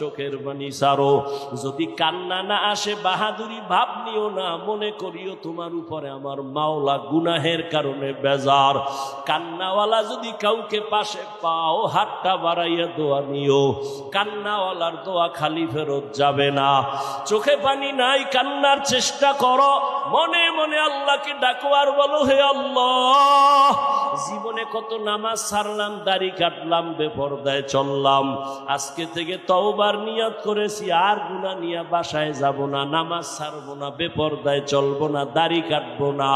চোখের পানি ছাড়ো। যদি কান্না না আসে বাহাদুরি ভাব নিও না, মনে করিও তোমার উপরে আমার মাওলা গুনাহের কারণে বেজার। কান্নাওয়ালা যদি কাউকে পাশে পাও হাতটা বাড়াইয়া দোয়া নিও, কান্নাওয়ালার দোয়া খালি ফেরত যাবে না। চোখে পানি নাই, কান্নার চেষ্টা করো, মনে মনে আল্লাহকে ডাকো আর বলো, হে আল্লাহ, জীবনে কত নামাজ ছাড়লাম, দাড়ি কাটলাম, বেপরদায় চললাম, আজকে থেকে তওবার নিয়ত করেছি আর গুনাহ নিয়ে বাসায় যাব না, নামাজ ছাড়বো না, বেপরদায় চলবো না, দাড়ি কাটবো না,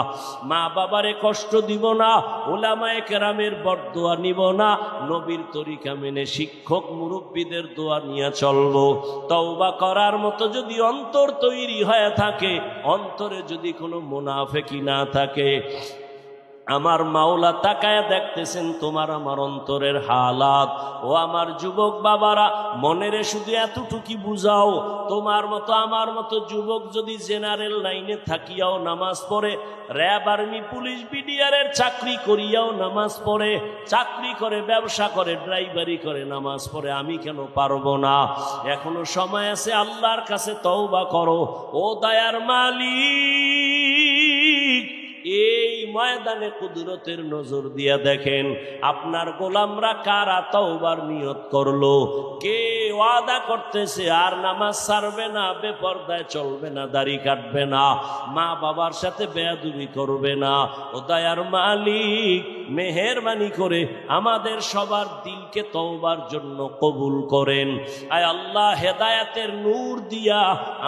মা বাবারে কষ্ট দিব না, উলামায়ে কেরামের বরদোয়া নিব না, নবীর তরিকা মেনে শিক্ষক মুরব্বীদের দোয়া নিয়ে চলবো। তওবা করার মতো যদি অন্তর তৈরি হয়ে থাকে, অন্তরে যদি কোনো মুনাফিকি না থাকে, আমার মাওলা তাকায় দেখতেছেন তোমার আমার অন্তরের হালাত। ও আমার যুবক বাবারা, মনেরে শুধু এতটুকু বুঝাও, তোমার মতো আমার মতো যুবক যদি জেনারেল লাইনে থাকিয়াও নামাজ পড়ে, র্যাব আর্মি পুলিশ বিডিআরের চাকরি করিয়াও নামাজ পড়ে, চাকরি করে, ব্যবসা করে, ড্রাইভারি করে, নামাজ পড়ে, আমি কেন পারবো না? এখনো সময় আছে, আল্লাহর কাছে তওবা করো। ও দয়ার মালিক, এই ময়দানে কুদরতের নজর দিয়া দেখেন আপনার গোলামরা কারা তওবার নিয়ত করলো, কে ওয়াদা করতেছে আর নামাজ ছাড়বে না, বেপরদায় চলবে না, দাড়ি কাটবে না, মা বাবার সাথে বেয়াদবি করবে না। ও দয়ার মালিক, মেহেরবানি করে আমাদের সবার দিলকে তওবার জন্য কবুল করেন। আয় আল্লাহ, হেদায়েতের নূর দিয়া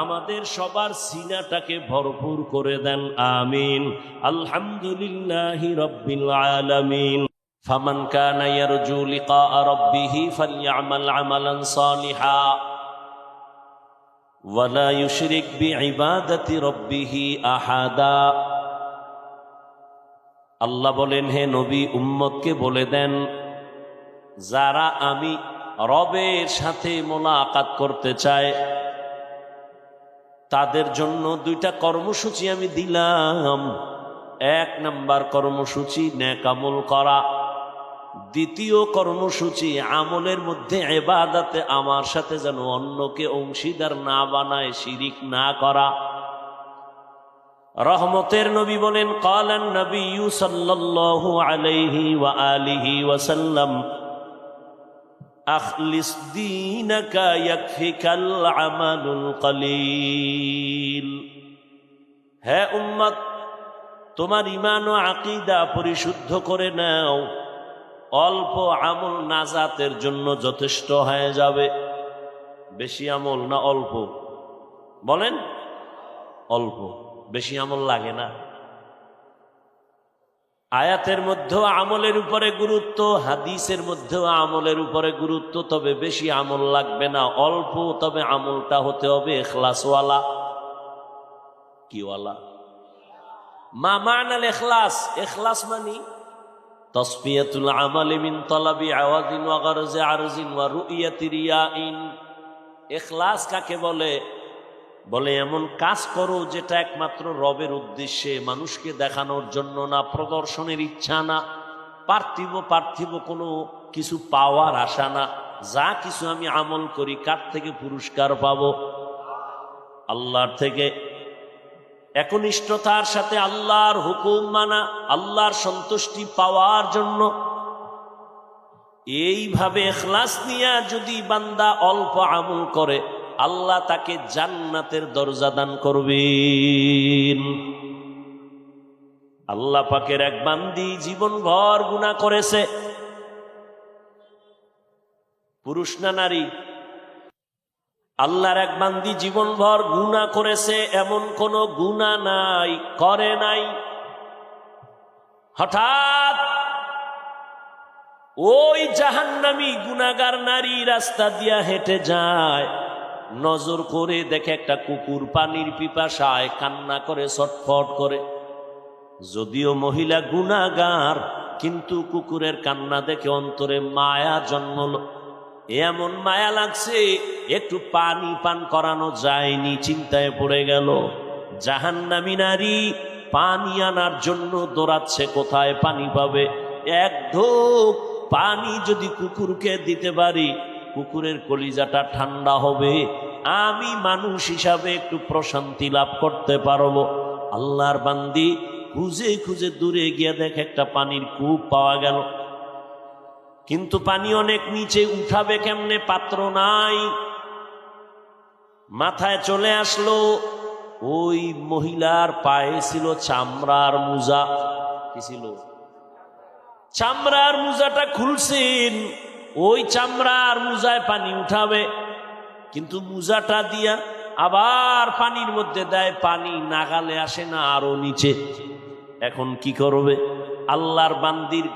আমাদের সবার সিনাটাকে ভরপুর করে দেন, আমিন। আলহামদুলিল্লাহি রাব্বিল আলামিন। ফামান কানা ইয়ারজু লিকা রাব্বিহি ফালইআমাল আমালান সালিহা ওয়া লা ইউশরিক বিইবাদাতি রাব্বিহি আহাদা। আল্লাহ বলেন, হে নবী, উম্মতকে বলে দেন, যারা আমি রবের সাথে মোলাকাত করতে চায় তাদের জন্য দুইটা কর্মসূচি আমি দিলাম। এক নাম্বার কর্মসূচি নেক আমল করা, দ্বিতীয় কর্মসূচি আমলের মধ্যে ইবাদতে আমার সাথে যেন অন্যকে অংশীদার না বানায়, শিরিক না করা। রহমতের নবী বলেন, ক্বালান নবিয়্যু সাল্লাল্লাহু আলাইহি ওয়া আলিহি ওয়া সাল্লাম, আখলিস দীনাকা ইয়াকফিকাল আমালুল কলিল। হে উম্মত, তোমার ঈমান ও আকীদা পরিশুদ্ধ করে নাও, অল্প আমল নাজাতের জন্য যথেষ্ট হয়ে যাবে। বেশি আমল না অল্প? বলেন অল্প, বেশি আমল লাগে না। আয়াতের মধ্যেও আমলের উপরে গুরুত্ব, হাদিসের মধ্যেও আমলের উপরে গুরুত্ব, তবে বেশি আমল লাগবে না, অল্প, তবে আমলটা হতে হবে ইখলাসওয়ালা। কিওয়ালা? মা মানাল ইখলাস? ইখলাস মানে তাসফিয়াতুল আমালি মিন তালাবি আওয়াজিন ওয়া গারজি আরজিন ওয়া রুইয়াতি রিয়াইন। ইখলাস কাকে বলে? বলে এমন কাজ করো যেটা একমাত্র রবের উদ্দেশ্যে, মানুষকে দেখানোর জন্য না, প্রদর্শনের ইচ্ছা না, পার্থিব কোনো কিছু পাওয়ার আশা না। যা কিছু আমি আমল করি, কার থেকে পুরস্কার পাবো? আল্লাহর থেকে। একনিষ্ঠতার সাথে আল্লাহর হুকুম মানা, আল্লাহর সন্তুষ্টি পাওয়ার জন্য। এইভাবে ইখলাস নিয়ে যদি বান্দা অল্প আমল করে, আল্লাহ তাকে জান্নাতের দরজা দান করবেন। আল্লাহ পাকের এক বান্দি জীবনভর গুনাহ করেছে, পুরুষ না নারী? আল্লাহর এক বান্দি জীবনভর গুনাহ করেছে, এমন কোন গুনাহ নাই করে নাই। হঠাৎ ওই জাহান্নামী গুনাহগার নারী রাস্তা দিয়া হেঁটে যায়, নজর করে দেখে একটা কুকুর পানির পিপাসায় কান্না করে, ছটফট করে। যদিও মহিলা গুনাহগার, কিন্তু কুকুরের কান্না দেখে অন্তরে মায়া জন্মল। এমন মায়া লাগছে, একটু পানি পান করানো যায়নি, চিন্তায় পড়ে গেল। জাহান্নামী নারী পানি আনার জন্য দৌড়াচ্ছে, কোথায় পানি পাবে? এক ঢোক পানি যদি কুকুরকে দিতে পারি, কুকুরের কলিজাটা ঠান্ডা হবে, আমি মানুষ হিসাবে একটু প্রশান্তি লাভ করতে পারবো। আল্লাহর বান্দি খুঁজে খুঁজে দূরে গিয়ে দেখে একটা পানির কূপ পাওয়া গেল, কিন্তু পানি অনেক নিচে, উঠাবে কেমনে, পাত্র নাই। মাথায় চলে আসলো ওই মহিলার পায়ে ছিল চামড়ার মোজা। কি ছিল? চামড়ার মোজাটা খুলছেন, ওই চামড়ার মোজায় পানি উঠাবে, কিন্তু মোজাটা দিয়া আবার পানির মধ্যে দেয়, পানি নাগালে আসে না, আরো নিচে। এখন কি করবে? আল্লাহর বান্দির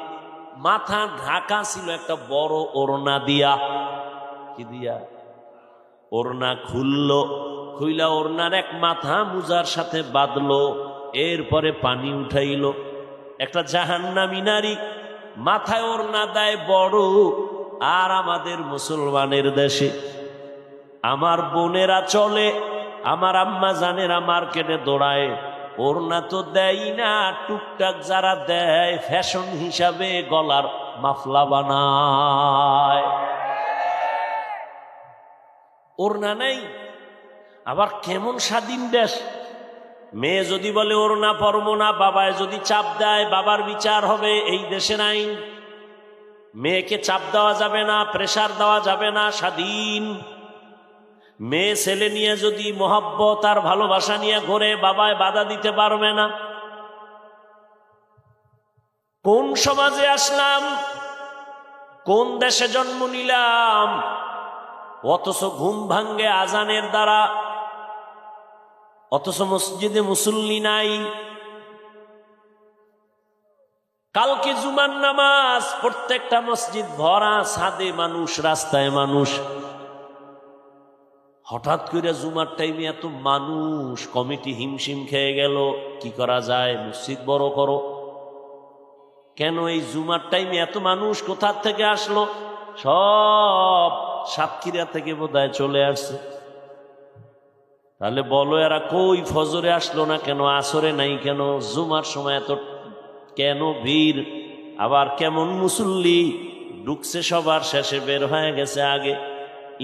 মাথা ঢাকা ছিল একটা বড় ওড়না দিয়া। কি দিয়া? ওড়না খুললো, খুইলা ওড়নার এক মাথা মুজার সাথে বাঁধলো, এরপরে পানি উঠাইলো। একটা জাহান্নামী নারী মাথায় ওড়না দেয় বড়, আর আমাদের মুসলমানের দেশে আমার বোনেরা চলে, আমার আম্মা জানেরা মার্কেটে দৌড়ায়, ওড়না তো দেয় না, টুকটাক যারা দেয় ফ্যাশন হিসাবে গলার মাফলা বানায়। ওড়না নেই। আবার কেমন স্বাধীন দেশ! মেয়ে যদি বলে ওড়না পরবো না, বাবায় যদি চাপ দেয়, বাবার বিচার হবে। এই দেশে নাই, মেয়েকে চাপ দেওয়া যাবে না, প্রেসার দেওয়া যাবে না, স্বাধীন। মেয়ে ছেলে নিয়ে যদি মোহাব্বত আর ভালোবাসা নিয়ে ঘুরে, বাবায় বাধা দিতে পারবে না। কোন সমাজে আসলাম, কোন দেশে জন্ম নিলাম, অথচ ঘুম ভাঙ্গে আজানের দ্বারা, অথচ মসজিদে মুসল্লি নাই। কালকে জুমার নামাজ, প্রত্যেকটা মসজিদ ভরা, ছাদে মানুষ, রাস্তায় মানুষ। হঠাৎ করে জুমার টাইমে এত মানুষ, কমিটি হিমশিম খেয়ে গেল, কি করা যায়, মসজিদ বড় করো। কেন এই জুমার টাইমে এত মানুষ কোথা থেকে আসলো? সব সাতক্ষীরা থেকে বোধহয় চলে আসছে। তাহলে বলো এরা কই ফজরে আসলো না কেন, আসরে নাই কেন, জুমার সময় এত কেন ভিড়? আবার কেমন মুসল্লি ঢুকছে সবার শেষে, বের হয়ে গেছে আগে।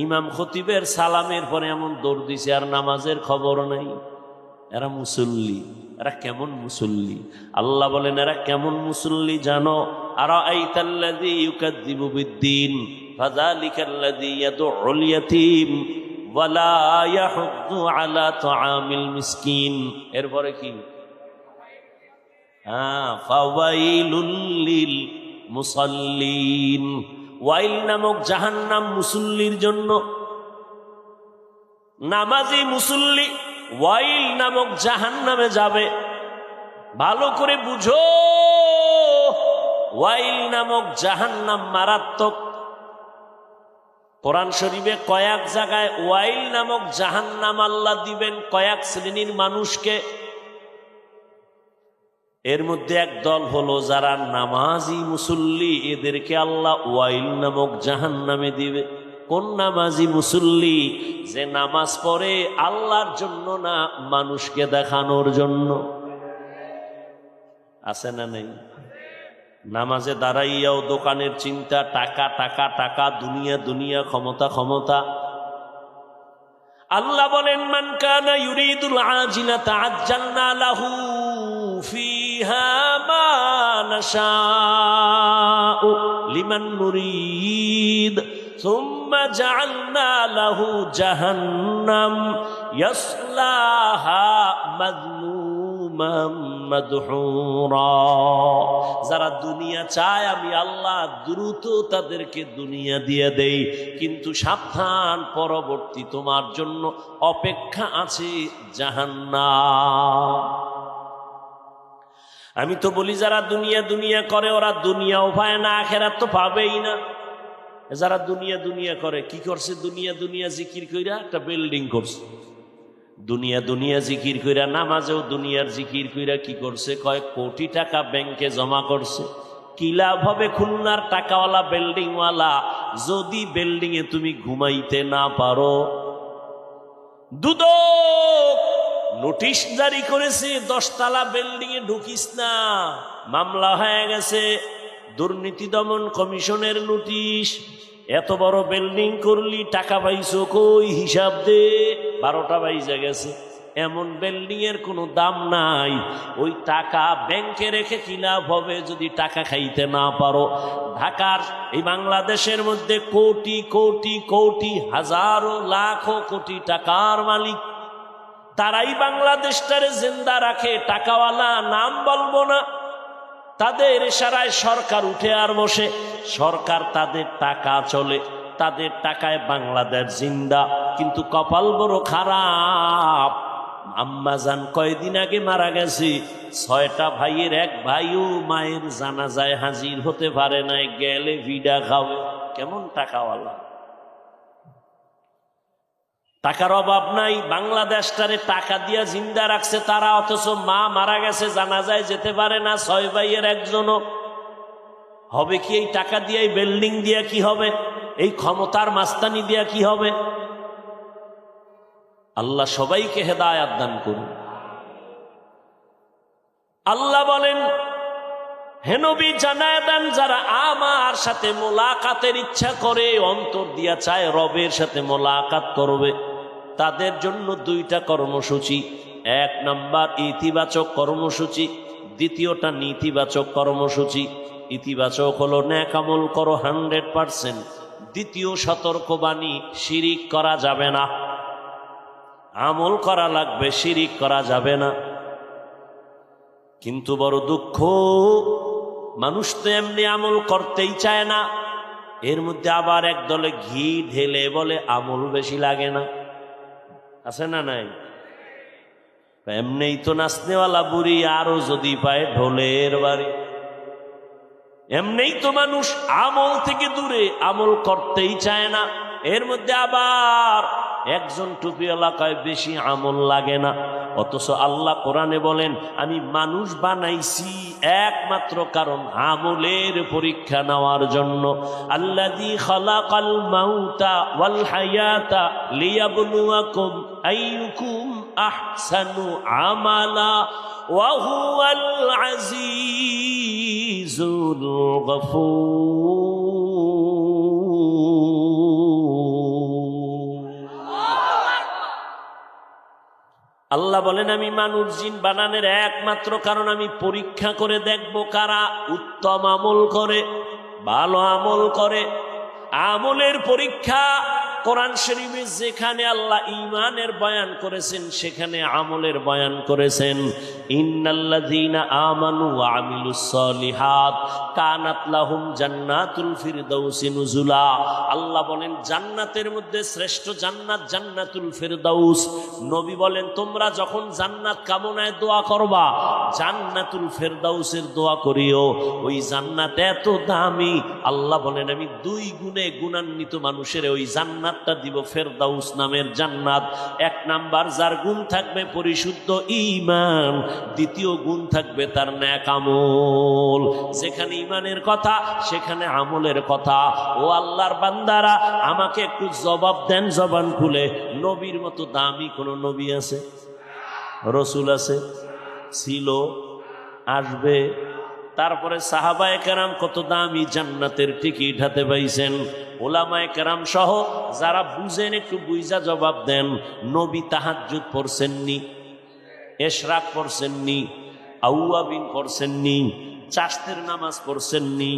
ইমাম খতিবের সালামের পরে এমন দৌড় দিছে, আর নামাজের খবর নাই। এরা মুসল্লি, এরা কেমন মুসল্লি? আল্লাহ বলেন এরা কেমন মুসল্লি জানো? আরাআইতাল্লাযী ইউকাযযিবু বিদ্দীন ফাযালিকাল্লাযী ইয়াদউল ইয়াতীম ওয়ালা ইয়াহুদ্দু আলা তুআমিল মিসকিন। এরপরে কি? ফাওয়াইলুল লিল মুসাল্লিন। ওয়াইল নামক জাহান্নাম মুসল্লির জন্য। নামাজি মুসল্লি ওয়াইল নামক জাহান্নামে যাবে। ভালো করে বুঝো, ওয়াইল নামক জাহান্নাম মারাত্মক। কোরআন শরীফে কয়েক জায়গায় ওয়াইল নামক জাহান্নাম আল্লাহ দিবেন কয়েক শ্রেণীর মানুষকে। এর মধ্যে এক দল হলো যারা নামাজি মুসল্লি, এদেরকে আল্লাহ ওয়াইল নামক জাহান্নামে দিবে। কোন নামাজি মুসল্লি? যে নামাজ পড়ে আল্লাহর জন্য না, মানুষকে দেখানোর জন্য। আছে না নেই? নামাজে দাঁড়াইয়াও দোকানের চিন্তা, টাকা টাকা টাকা, দুনিয়া দুনিয়া, ক্ষমতা ক্ষমতা। আল্লাহ বলেন মান কানা ইউরিদুল আজিলাতা আজ্জালনা লাহু ফিহা মা নাশাউ লিমান নুরিদ সুম্মা জাআলনা লাহু জাহান্নাম ইয়াসলাহা মাযমুমান মাদহুরা। যারা দুনিয়া চায় আমি আল্লাহ দ্রুত তাদেরকে দুনিয়া দিয়ে দেই, কিন্তু সাবধান, পরবর্তী তোমার জন্য অপেক্ষা আছে জাহান্নাম। আমি তো বলি যারা দুনিয়া দুনিয়া করে ওরা দুনিয়াও পায় না, আখিরাত তো পাবেই না। যারা দুনিয়া দুনিয়া করে কি করছে? দুনিয়া দুনিয়া জিকির কইরা একটা বিল্ডিং করছে, দুনিয়া দুনিয়া জিকির কইরা, নামাজেও দুনিয়ার জিকির কইরা কি করছে? কয়েক কোটি টাকা ব্যাংকে জমা করছে। কি লাভ হবে খুলনার টাকাওয়ালা বিল্ডিংওয়ালা যদি বিল্ডিং এ তুমি ঘুমাইতে না পারো? দুদক নোটিশ জারি করেছে 10 তলা বিল্ডিং এ ঢুকিস না, মামলা হয়ে গেছে। দুর্নীতি দমন কমিশনের নোটিশ, এত বড় বিল্ডিং করলি, টাকা পাইছো কই, হিসাব দে। 12টা বাইজে গেছে। এমন বিল্ডিং এর কোনো দাম নাই। ওই টাকা ব্যাংকে রেখে কি লাভ হবে যদি টাকা খাইতে না পারো? ঢাকার এই বাংলাদেশের মধ্যে কোটি কোটি কোটি হাজারো লাখো কোটি টাকার মালিক, তারাই বাংলাদেশটারে জিন্দা রাখে। টাকাওয়ালা নাম বলবো না, তাদের ইশারায় সরকার উঠে আর বসে। সরকার, তাদের টাকা চলে, তাদের টাকায় বাংলাদেশ জিন্দা। কিন্তু কপাল বড় খারাপ। আম্মাজান কয়দিন আগে মারা গেছে। 6টা ভাইয়ের এক ভাইও মায়ের জানাজায় হাজির হতে পারে নাই, গেলে ভিডা খাবে। কেমন টাকাওয়ালা! টাকার অভাব নাই, বাংলাদেশটারে টাকা দিয়া জিন্দা রাখছে তারা, অথচ মা মারা গেছে, জানাজায় যেতে পারে না 6 ভাইয়ের একজনও। হবে কি এই টাকা দিয়ে, এই বিল্ডিং দিয়া কি হবে, এই ক্ষমতার মাস্তানি দিয়া কি হবে? আল্লাহ সবাইকে হেদায়াত দান করুন। আল্লাহ বলেন, হে নবী জানায় দেন, যারা আমার সাথে মোলাকাতের ইচ্ছা করে, অন্তর দিয়া চায় রবের সাথে মোলাকাত করবে, তাদের জন্য 2টা কর্মসূচি। 1 নাম্বার ইতিবাচক কর্মসূচি, দ্বিতীয়টা নেতিবাচক কর্মসূচি। ইতিবাচক হলো নেক আমল করো 100%। দ্বিতীয় সতর্কবাণী, শিরিক করা যাবে না। আমল করা লাগবে, শিরিক করা যাবে না। কিন্তু বড় দুঃখ, মানুষ তো এমনি আমল করতেই চায় না। এর মধ্যে আবার এক দলে ঘি ঢেলে বলে আমল বেশি লাগে না। আছে না নাই? এমনিই তো নাচনেওয়ালা বুড়ি, আরো যদি পায় ঢোলের বাড়ি। এমনিই তো মানুষ আমল থেকে দূরে, আমল করতেই চায় না। এর মধ্যে আবার একজন টুপিওয়ালা কয় বেশি আমল লাগে না। অথচ আল্লাহ কোরআনে বলেন, আমি মানুষ বানাইছি একমাত্র কারণ আমলের পরীক্ষা নেওয়ার জন্য। আল্লাযী খালাকাল মাউতা ওয়াল হায়াতা লিয়াবলুয়াকুম আইয়ুকুম আহসানু আমালা ওয়া হুয়াল আজিজুল গফুর। আল্লাহ বলেন, আমি মানুষ জিন বানানোর একমাত্র কারণ আমি পরীক্ষা করে দেখব কারা উত্তম আমল করে, ভালো আমল করে। আমলের পরীক্ষা কোরআন শরীফে যেখানে আল্লাহ ঈমানের বয়ান করেছেন, সেখানে আমলের বয়ান করেছেন। ইন্নাল্লাযীনা আমানু ওয়া আমিলুস সলিহাত কানাত লাহুম জান্নাতুল ফিরদাউসি নুজুলা। আল্লাহ বলেন, জান্নাতের মধ্যে শ্রেষ্ঠ জান্নাত জান্নাতুল ফিরদাউস। নবী বলেন, তোমরা যখন জান্নাত কামনায় দোয়া করবা, জান্নাতুল ফিরদাউসের দোয়া করিও। ওই জান্নাত এত দামি, আল্লাহ বলেন আমি 2 গুণে গুণান্বিত মানুষের ওই জান্নাতটা দিব, ফেরদাউস নামের জান্নাত। 1 নাম্বার, যার গুণ থাকবে পরিশুদ্ধ ঈমান। দ্বিতীয় গুণ থাকবে তার নেক আমল। যেখানে ঈমানের কথা, সেখানে আমলের কথা। ও আল্লাহর বান্দারা, আমাকে একটু জবাব দেন জবান খুলে। নবীর মতো দামি কোন নবী আছে? রসুল আছে? ছিল? আসবে? তারপরে সাহাবায়ে কেরাম কত দামি জান্নাতের টিকিট হাতে পাইছেন। ওলামায়ে কেরাম সহ যারা বুঝেন একটু বুঝা জবাব দেন। নবী তাহাজ্জুদ পড়ছেননি? এশরাক পড়ছেননি? আউয়াবিন পড়ছেননি? চাশতের নামাজ পড়ছেননি?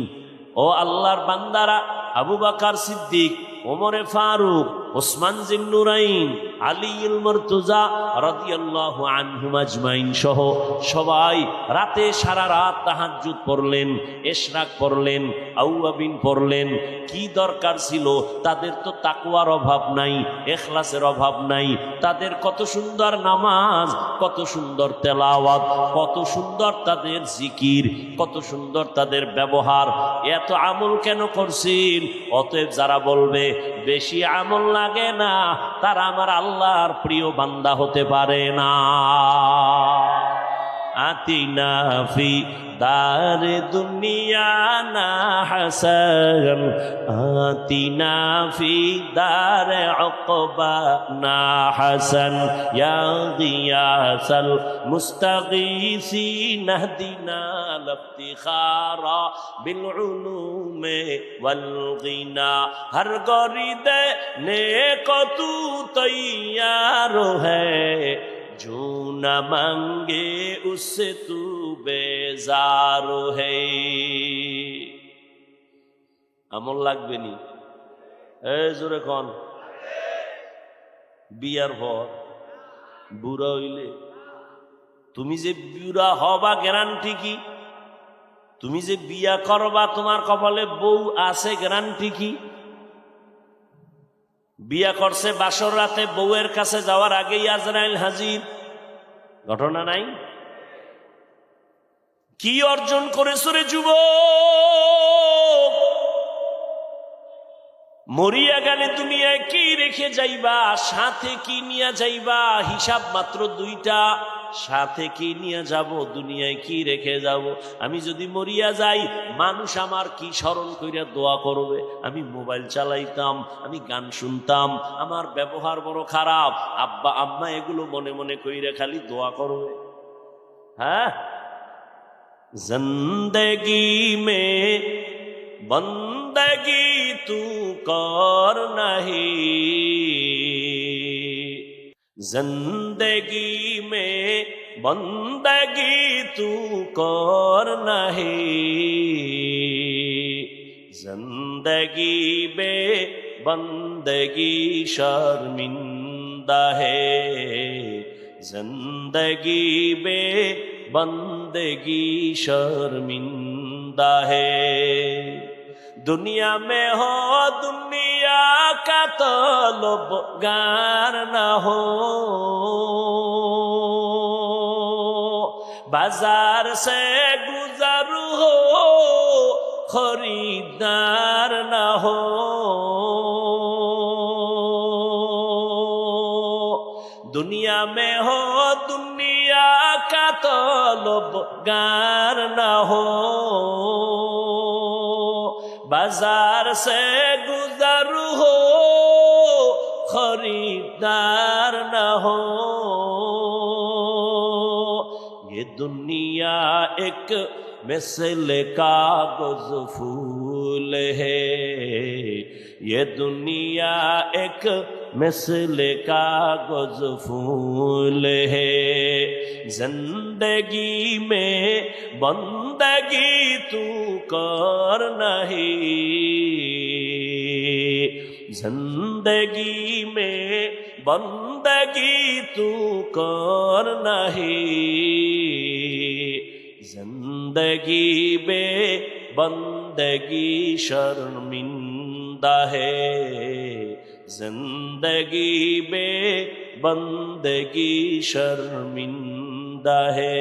ও আল্লাহর বান্দারা, আবু বকর সিদ্দিক, ওমরে ফারুক, ওসমান জিন্নুরাইন, আলীউল মুরতজা রাদিয়াল্লাহু আনহুম আজমাইন সহ সবাই রাতে সারা রাত তাহাজ্জুদ পড়লেন, ইশরাক পড়লেন, আউয়াবিন পড়লেন। কি দরকার ছিল? তাদের তো তাকওয়ার অভাব নাই, ইখলাসের অভাব নাই। তাদের কত সুন্দর নামাজ, কত সুন্দর তেলাওয়াত, কত সুন্দর তাদের জিকির, কত সুন্দর তাদের ব্যবহার। এত আমল কেন করছেন? অতএব যারা বলবে বেশি আমল লাগে না, তারা আমার আল্লাহর প্রিয় বান্দা হতে পারে না। आतिना फी दार दुनिया ना हसन आतिना फी दार उक़बा ना हसन या गियासल मुस्तगीसीन हदिना लफ्तिखारा बिल उलूम वल गिना हर गरीदे नेको तू तैयार है जो न मांगे उससे तू बेजार है আমল লাগবে নি এই জোরে কোন বিয়ার পর বুড়া হইলে তুমি যে বুড়া হবা গ্যারান্টি কি তুমি যে বিয়া করবা তোমার কপালে বউ আছে গ্যারান্টি কি বিয়া করছে বাসর রাতে বউয়ের কাছে যাওয়ার আগেই আজরাইল হাজির ঘটনা নাই কি অর্জন করেছো রে যুবক মরিয়া গেলে দুনিয়ায় কি রেখে যাইবা সাথে কি নিয়ে যাইবা হিসাব মাত্র দুইটা সাথে কি নিয়ে যাব দুনিয়ায় কি রেখে যাব আমি যদি মরিয়া যাই মানুষ আমার কি স্মরণ কইরা দোয়া করবে আমি মোবাইল চালাইতাম আমি গান শুনতাম আমার ব্যবহার বড় খারাপ আব্বা আম্মা এগুলো মনে মনে কইরা খালি দোয়া করবে হ্যাঁ জিন্দেগি মে বন্দগি তু কর নাহি जिंदगी में बंदगी तू कर नहीं जिंदगी बे बंदगी शर्मिंदा है जिंदगी बे बंदगी शर्मिंदा है दुनिया में हो दुनिया का तलबगार न हो बाजार से गुजर हो खरीदार न हो दुनिया में हो दुनिया का तलबगार न हो बाजार से गुजर हो खरीदार न हो ये दुनिया एक मिसल कागज फूल है ये दुनिया एक मिसल कागज फूल है जिंदगी में बंदगी तू कर नहीं जिंदगी में बंदगी तू कर नहीं जिंदगी बे बंदगी शर्मिंदा है जिंदगी बे बंदगी शर्मिंदा है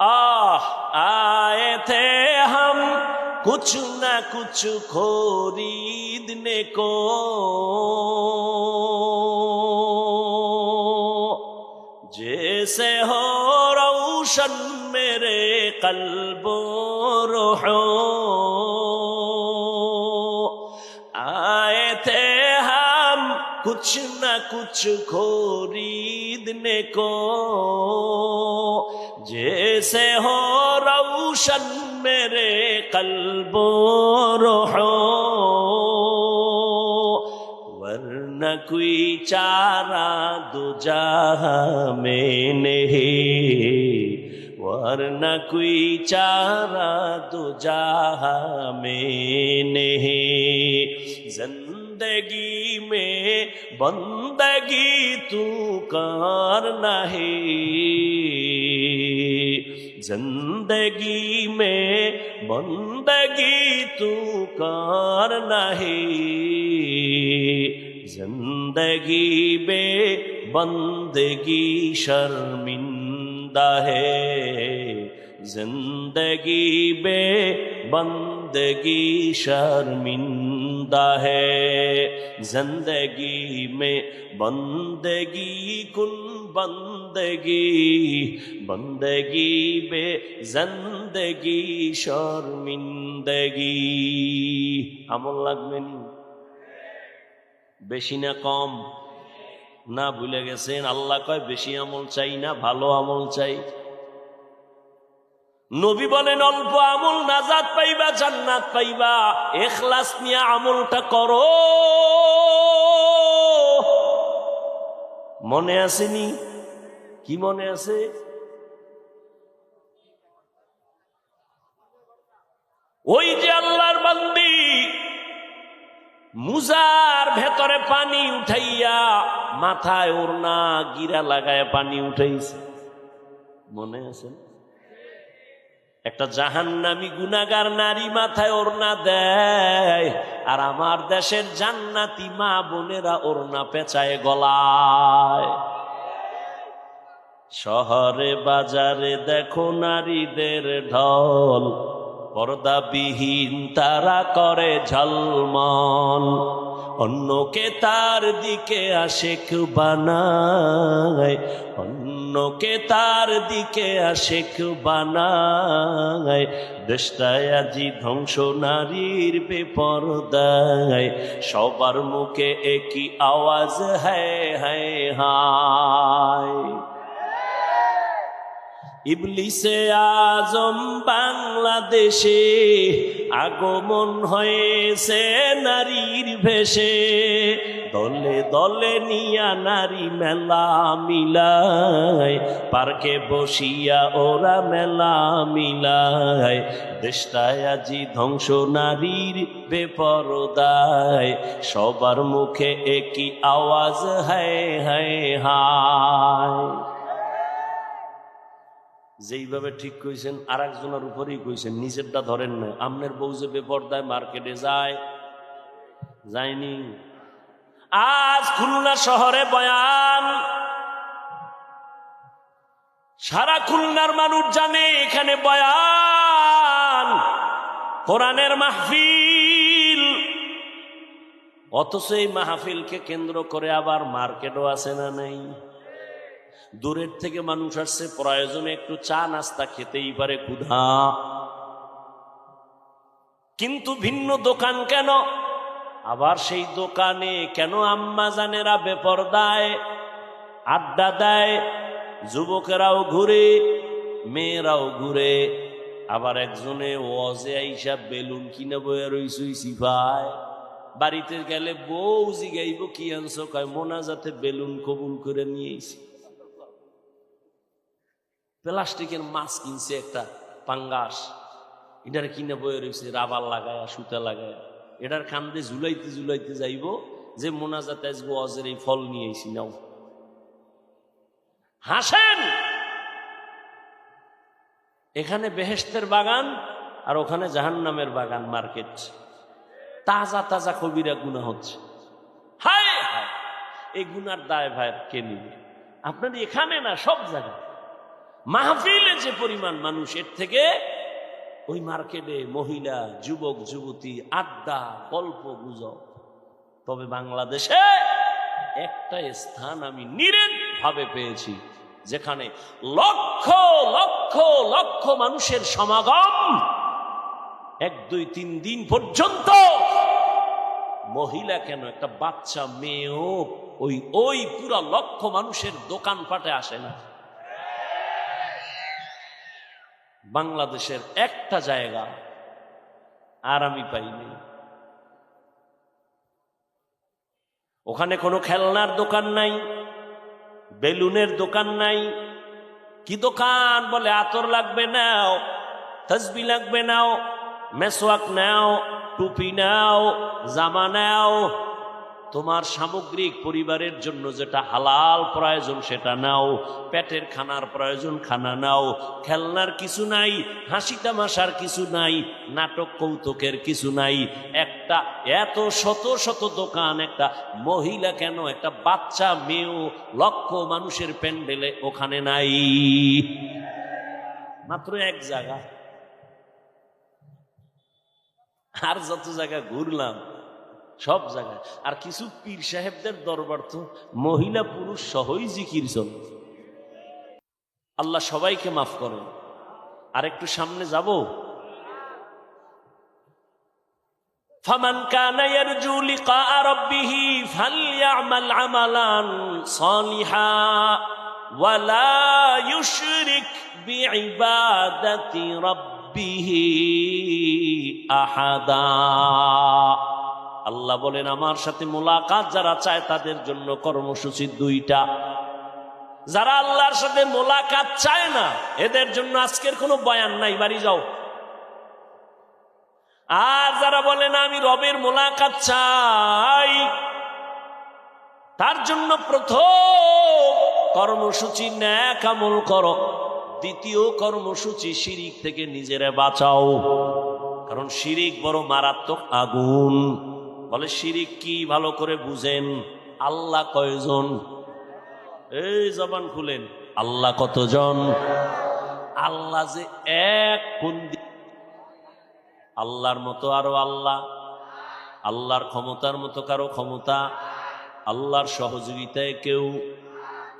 आए थे हम कुछ न कुछ खरीदने को जैसे हो रोशन मेरे कल्बो रूहो आए थे हम कुछ न कुछ खरीदने को जैसे हो रोशन मेरे कल्बो रूहो वरना कोई चारा दो जहां में नहीं वरना कोई चारा दो जहां में नहीं जिंदगी में बंदगी तू कर नहीं जिंदगी में बंदगी तू कर नहीं जिंदगी बे बंदगी शर्मिंदा है जिंदगी बे बंदगी शर्मिंदा बंदा है जिंदगी में बंदगी कुन बंदगी बंदगी बे जिंदगी शर्मिंदगी আমল লাগবে নি বেশি না কম না ভুলে গেছেন আল্লাহ কয় বেশি আমল চাই না ভালো আমল চাই নবী বলেন অল্প আমল নাজাত পাইবা জান্নাত পাইবা ইখলাস নিয়ে আমলটা করো মনে আসেনি কি মনে আছে ওই যে আল্লাহর বান্দি মুজার ভেতরে পানি উঠাইয়া মাথায় ওড়না গিরা লাগায় পানি উঠাইছে মনে আছে একটা জাহান্নামী গুনাহগার নারী মাথায় ওড়না দেয় আর আমার দেশের জান্নাতি মা বোনেরা ওড়না পেঁচায় গলায় শহরে বাজারে দেখো নারীদের ঢল পর্দাবিহীন তারা করে ঝলমল অন্যকে তার দিকে আশিক বানায় অন্যকে তার দিকে আশিক বানায় দেশটায় আজি ধ্বংস নারীর বেপরদায় সবার মুখে একই আওয়াজ হায় হায় হায় ইবলিসে আজম বাংলাদেশে আগমন হয়েছে নারীর ভেষে দলে দলে নিয়া নারী মেলা মিলায় পার্কে বসিয়া ওরা মেলা মিলায় দেশটায় আজি ধ্বংস নারীর বেপরদায় সবার মুখে একই আওয়াজ হায় হায় হায় যেইভাবে ঠিক কইছেন আর একজনের উপরেই কইছেন নিজেরটা ধরেন না আমনের বউ যে বেপরদায় মার্কেটে যায় যায়নি আজ খুলনা শহরে বয়ান সারা খুলনার মানুষ জানে এখানে বয়ান কোরআনের মাহফিল অথচ এই মাহফিলকে কেন্দ্র করে আবার মার্কেটও আছে না নেই দূরের থেকে মানুষ আসছে প্রয়োজনে একটু চা নাস্তা খেতেই পারে ক্ষুধা কিন্তু ভিন্ন দোকান কেন আবার সেই দোকানে কেন আম্মা জানেরা বেপরদায় আড্ডা দেয় যুবকেরাও ঘুরে মেয়েরাও ঘুরে আবার একজনে ওয়াজে আইসা বেলুন কিনে বয়ে রইছুই সিফায় বাড়িতে গেলে বউ জিগাইব কি আনছো কয় মোনাজাতে বেলুন কবুল করে নিয়েছি প্লাস্টিকের মাছ কিনছে একটা পাঙ্গাস এটার কিনে বয়ে রয়েছে রাবার লাগায় সুতা লাগায় এটার কান্দে ঝুলাইতে ঝুলাইতে যাইব যে মোনাজাতে আসবো অজের এই ফল নিয়েছি নাও হাসেন এখানে বেহেশতের বাগান আর ওখানে জাহান্নামের বাগান মার্কেট তাজা তাজা কবিরা গুনাহ হচ্ছে হায় হায় এই গুনার দায় ভাই কে নিবে আপনার এখানে না সব জায়গায় মাহফিলে যে পরিমাণ মানুষ এর থেকে ওই মার্কেটে মহিলা যুবক যুবতী আড্ডা গল্প গুজব তবে বাংলাদেশে একটা স্থান আমি নিরেট ভাবে পেয়েছি যেখানে লক্ষ লক্ষ লক্ষ মানুষের সমাগম 1 2 3 দিন পর্যন্ত মহিলা কেন একটা বাচ্চা মেয়েও ওই পুরা লক্ষ মানুষের দোকানপাটে আসে না বাংলাদেশের একটা জায়গা আর আমি পাইনি ওখানে কোনো খেলনার দোকান নাই বেলুনের দোকান নাই কি দোকান বলে আতর লাগবে নাও তসবি লাগবে নাও মেসওয়াক নাও টুপি নাও জামা নাও তোমার সামগ্রিক পরিবারের জন্য যেটা হালাল প্রয়োজন সেটা নাও পেটের খানার প্রয়োজন খানা নাও খেলনার কিছু নাই হাসি তামাশার কিছু নাই নাটক কৌতুকের কিছু নাই একটা এত শত শত দোকান একটা মহিলা কেন একটা বাচ্চা মেয়েও লক্ষ মানুষের প্যান্ডেলে ওখানে নাই মাত্র এক জায়গা আর যত জায়গা ঘুরলাম সব জায়গায়। আর কিছু পীর সাহেবদের দরবার তো মহিলা পুরুষ সহই জিকির চলে। আল্লাহ সবাইকে মাফ করেন। আর একটু সামনে যাব। ফামান কানা ইয়ারজু লিকা রাব্বিহি ফালইআমাল আমালান সালিহা ওয়া লা ইউশরিক বিইবাদাতি রাব্বিহি আহাদা। আল্লাহ বলেন আমার সাথে মোলাকাত যারা চায় তাদের জন্য কর্মসূচি দুইটা। যারা আল্লাহর সাথে মোলাকাত চায় না এদের জন্য আজকের কোনো বয়ান নাই, বাড়ি যাও। আর যারা বলে না আমি রবের মোলাকাত চাই, তার জন্য প্রথম কর্মসূচি নেক আমল করো, দ্বিতীয় কর্মসূচি শিরিক থেকে নিজেরে বাঁচাও। কারণ শিরিক বড় মারাত্মক আগুন। বলে শিরিক কি ভালো করে বুঝেন। আল্লাহ কয়জন? এই জবান খুলেন, আল্লাহ কতজন? আল্লাহ যে এক, কোন আল্লাহর মতো আরো আল্লাহ, আল্লাহর ক্ষমতার মতো কারো ক্ষমতা, আল্লাহর সহযোগিতায়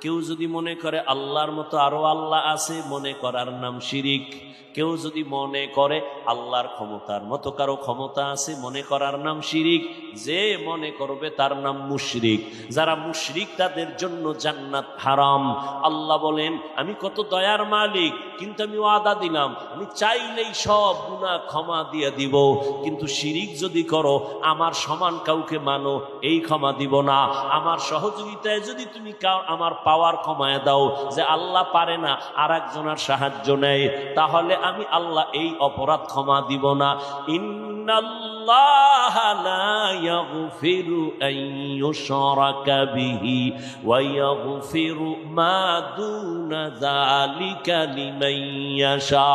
কেউ যদি মনে করে আল্লাহর মতো আরো আল্লাহ আছে, মনে করার নাম শিরিক। কেউ যদি মনে করে আল্লাহর ক্ষমতার মতো কারো ক্ষমতা আছে, মনে করার নাম শিরিক। যে মনে করবে তার নাম মুশরিক। যারা মুশরিক তাদের জন্য জান্নাত হারাম। আল্লাহ বলেন আমি কত দয়ার মালিক, কিন্তু আমি ওয়াদা দিলাম আমি চাইলেই সব গুনাহ ক্ষমা দিয়ে দিব, কিন্তু শিরিক যদি করো আমার সমান কাউকে মানো, এই ক্ষমা দিব না। আমার সহযোগিতায় যদি তুমি আমার পাওয়ার ক্ষমায় দাও, যে আল্লাহ পারে না আর একজনের সাহায্য নেয়, তাহলে আমি আল্লাহ এই অপরাধ ক্ষমা দিব না। ইন্নাল্লাহা লা ইয়াগফিরু আন ইউশরাকা বিহি ওয়া ইয়াগফিরু মা দুনা যালিকা লিমান ইয়াশা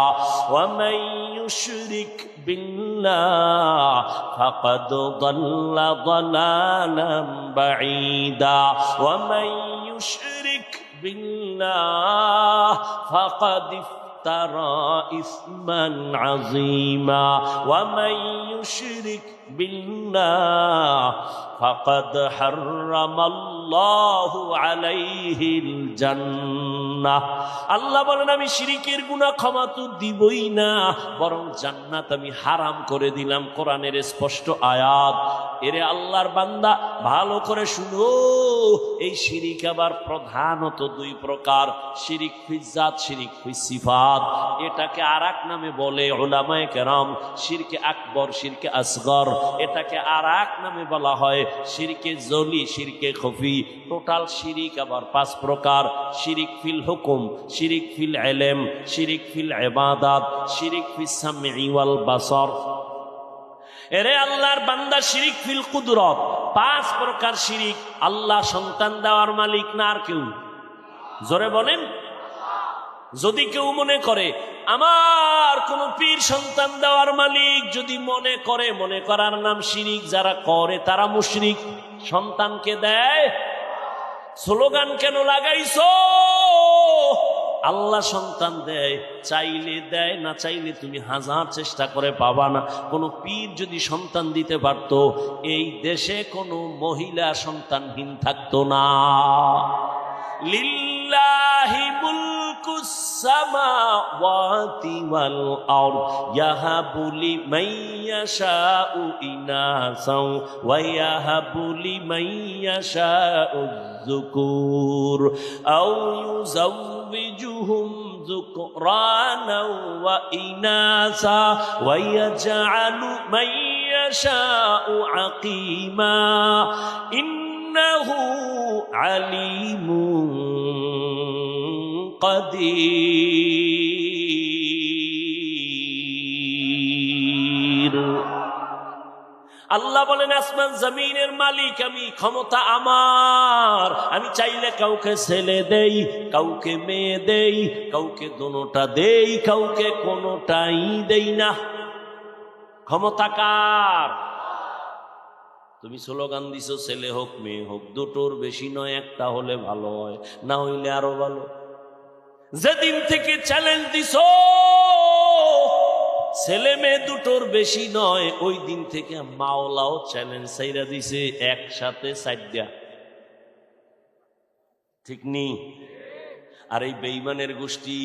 ওয়া মান ইউশরিক বিল্লাহ ফাকাদ দাল্লা দালালান বাঈদা ওয়া মান ইউশরিক বিল্লাহ ফাকাদ ترى إثما عظيما ومن يشرك بالله فقد حرم الله عليه الجنة। আল্লাহ বলেন আমি শিরিকের গুনাহ ক্ষমা তো দিবই না, বরং জান্নাত আমি হারাম করে দিলাম। কোরআনের স্পষ্ট আয়াত। এরে আল্লাহর বান্দা ভালো করে শুনো, এই শিরিক আবার প্রধানত দুই প্রকার। শিরিক ফিজ জাত, শিরিক ফিজ সিফাত। এটাকে আরেক নামে বলে উলামায়ে কেরাম শিরকে আকবর, শিরকে আসগর। এটাকে আরেক নামে বলা হয় শিরকে জলি, শিরকে খফি। টোটাল শিরিক আবার পাঁচ প্রকার। শিরিক ফিল হুকুম, শিরিক ফিল ইলম, শিরিক ফিল ইবাদাত, শিরিক ফিস সামঈ ওয়াল বাসর। এরে আল্লাহর বান্দা শিরিক ফিল কুদরত। পাঁচ প্রকার শিরিক। আল্লাহ সন্তান দেওয়ার মালিক না আর কেউ? জোরে বলেন। যদি কেউ মনে করে আমার কোন পীর সন্তান দেওয়ার মালিক, যদি মনে করে, মনে করার নাম শিরিক। যারা করে তারা মুশরিক। সন্তানকে দেয়, স্লোগান কেন লাগাইছো? আল্লাহ সন্তান দেয়, চাইলে দেয়, না চাইলে তুমি হাজার চেষ্টা করে পাবা না। কোনো পীর যদি সন্তান দিতে পারত, এই দেশে কোনো মহিলা সন্তানহীন থাকতো না। লিল্লাহি মুলকুস সামাওয়াতি ওয়াল আরদ ইয়াহাবু লিমান ইয়াশাউ ইনাসাও ওয়া ইয়াহাবু লিমান ইয়াশাউ যুকুর আও ইউযাওবিজুহুম যুকরানাও ওয়া ইনাসা ওয়া ইয়াজআলু মান ইয়াশাউ আকিমা ইন্নাহু আলিমুন কাদির। আল্লাহ বলেন আসমান জমিনের মালিক আমি, ক্ষমতা আমার। আমি চাইলে কাউকে ছেলে দেই, কাউকে মেয়ে দেই, কাউকে দোনোটা দেই, কাউকে কোনোটাই দেই না। ক্ষমতা কার? তুমি স্লোগান দিছো ছেলে হোক মেয়ে হোক, দুটোর বেশি নয়, একটা হলে ভালো হয়, না হইলে আরো ভালো। যেদিন থেকে চ্যালেঞ্জ দিছো ছেলে মেয়ে দুটোর বেশি নয়। ওই দিন থেকে মাওলাও চ্যালেঞ্জ ছাইরা দিছে একসাথে 4টা, ঠিক নেই? আর এই বেঈমানের গোষ্ঠী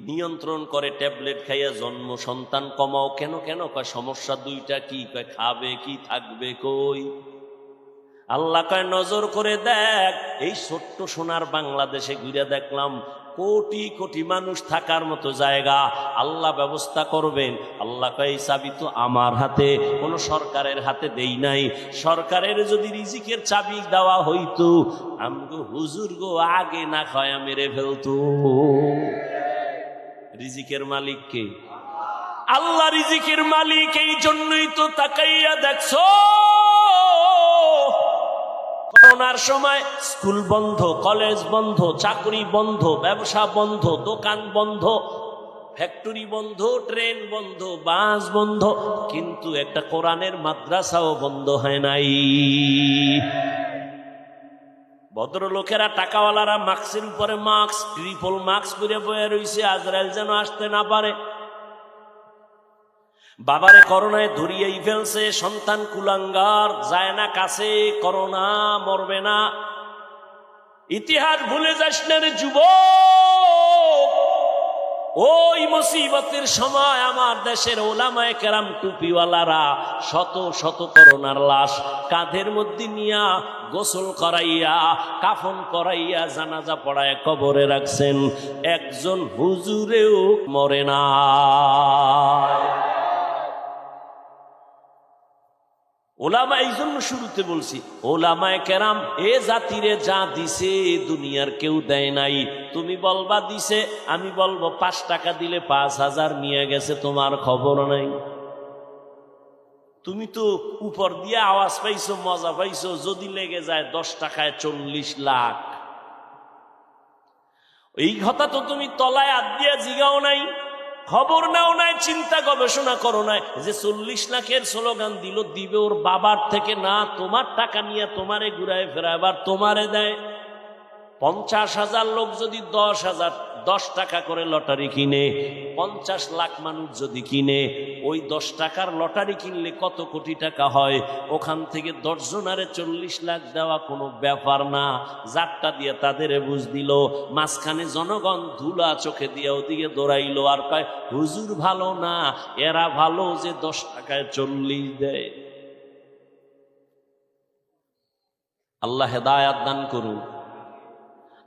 নিয়ন্ত্রণ করে ট্যাবলেট খাইয়া জন্ম সন্তান কমাও। কেন কেন কয় সমস্যা 2টা। কি কয় খাবে কি থাকবে কই? আল্লাহ কয় নজর করে দেখ, এই ছোট্ট সোনার বাংলাদেশে ঘুরে দেখলাম কোটি কোটি মানুষ থাকার মতো জায়গা আল্লাহ ব্যবস্থা করবেন। আল্লাহ কয় এই চাবি তো আমার হাতে, কোনো সরকারের হাতে দেই নাই। সরকারের যদি রিজিকের চাবি দেওয়া হইতো আমগো হুজুর গো আগে না খায়া মেরে ফেলতো। রিজিকের মালিক কে? আল্লাহ রিজিকের মালিক। এই জন্যই তো তাকাইয়া দেখছো করোনার সময় স্কুল বন্ধ, কলেজ বন্ধ, চাকরি বন্ধ, ব্যবসা বন্ধ, দোকান বন্ধ, ফ্যাক্টরি বন্ধ, ট্রেন বন্ধ, বাস বন্ধ, কিন্তু একটা কোরআনের মাদ্রাসাও বন্ধ হয় নাই। ভদ্রলোকেরা টাকাওয়ালারা মাস্কের উপরে মাস্ক, ট্রিপল মাস্ক পরে বয়ে রইছে, আজরাইল যেন আসতে না পারে। বাবারে করোনায় ধরিয়েই ফেলছে, সন্তান কুলাঙ্গার, যায় না কাছে, করোনা মরবে না। ইতিহাস ভুলে যাস না রে যুবক। ওই মুসিবতের সময় আমার দেশের ওলামায়ে কেরাম টুপিওয়ালারা শত শত করোনার লাশ কাঁধের মধ্যে নিয়া গোসল করাইয়া কাফন করাইয়া জানাজা পড়ায় কবরে রাখছেন। একজন হুজুরেও মরে না। ওলামা, এই জন্য শুরুতে বলছি ওলামায়ে কেরাম এ জাতিরে যা দিছে দুনিয়ার কেউ দেয় নাই। তুমি বলবা দিছে, আমি বলবো 5 টাকা দিলে 5000 নিয়ে গেছে, তোমার খবর নাই। তুমি তো উপর দিয়ে আওয়াজ পাইছো, মজা পাইছো, যদি লেগে যায় 10 টাকায় 40 লাখ। এই কথা তো তুমি তলায় হাত দিয়া জিগাও নাই, খবর নাও নাই, চিন্তা গবেষণা করো নাই যে 40 লাখের স্লোগান দিল, দিবে ওর বাবার থেকে না, তোমার টাকা নিয়ে তোমারে ঘুরায় ফেরা এবার তোমারে দেয়। 50,000 লোক যদি 10 টাকা করে লটারি কিনে, 50 লাখ মানুষ যদি কিনে, ওই 10 টাকার লটারি কিনলে কত কোটি টাকা হয়? ওখান থেকে 10 জনারে 40 লাখ দেওয়া কোনো ব্যাপার না। যারটা দিয়ে তাদের বুঝ দিল, মাঝখানে জনগণ ধুলা চোখে দিয়ে ওদিকে দৌড়াইলো আর কয় হুজুর ভালো না, এরা ভালো যে 10 টাকায় 40 দেয়। আল্লাহ হেদায়াত দান করুন।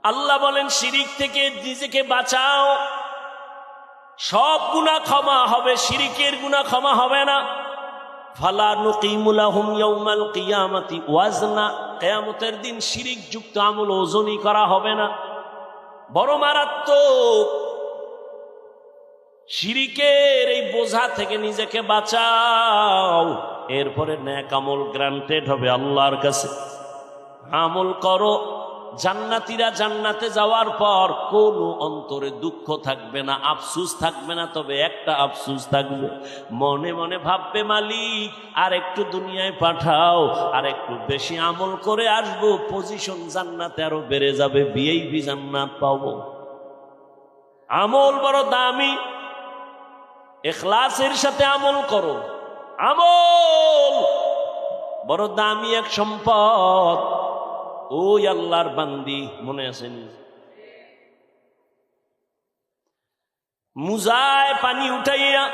আল্লাহ বলেন শিরিক থেকে নিজেকে বাঁচাও, সব গুনাহ ক্ষমা হবে, শিরিকের গুনাহ ক্ষমা হবে না। ফালা নুকিমু লাহুম ইয়াউমাল কিয়ামাতি ওয়াজনা, কিয়ামতের দিন শিরিক যুক্ত আমল ওজনই করা হবে না। বড় মারাত্মক। শিরিকের এই বোঝা থেকে নিজেকে বাঁচাও, এরপরে নেক আমল গ্রান্টেড হবে আল্লাহর কাছে। আমল করো, জান্নাতীরা জান্নাতে যাওয়ার পর কোনো অন্তরে দুঃখ থাকবে না, আফসোস থাকবে না। তবে একটা আফসোস থাকবে, মনে মনে ভাববে মালিক আর একটু দুনিয়ায় পাঠাও, আর একটু বেশি আমল করে আসবো, পজিশন জান্নাতে আরো বেড়ে যাবে, ভিআইপি জান্নাত পাবো। আমল বড় দামি, ইখলাসের সাথে আমল করো। আমল বড় দামি এক সম্পদ। ওই আল্লাহর বান্দি মনে আছেন, মুজায় পানি উঠাইয়া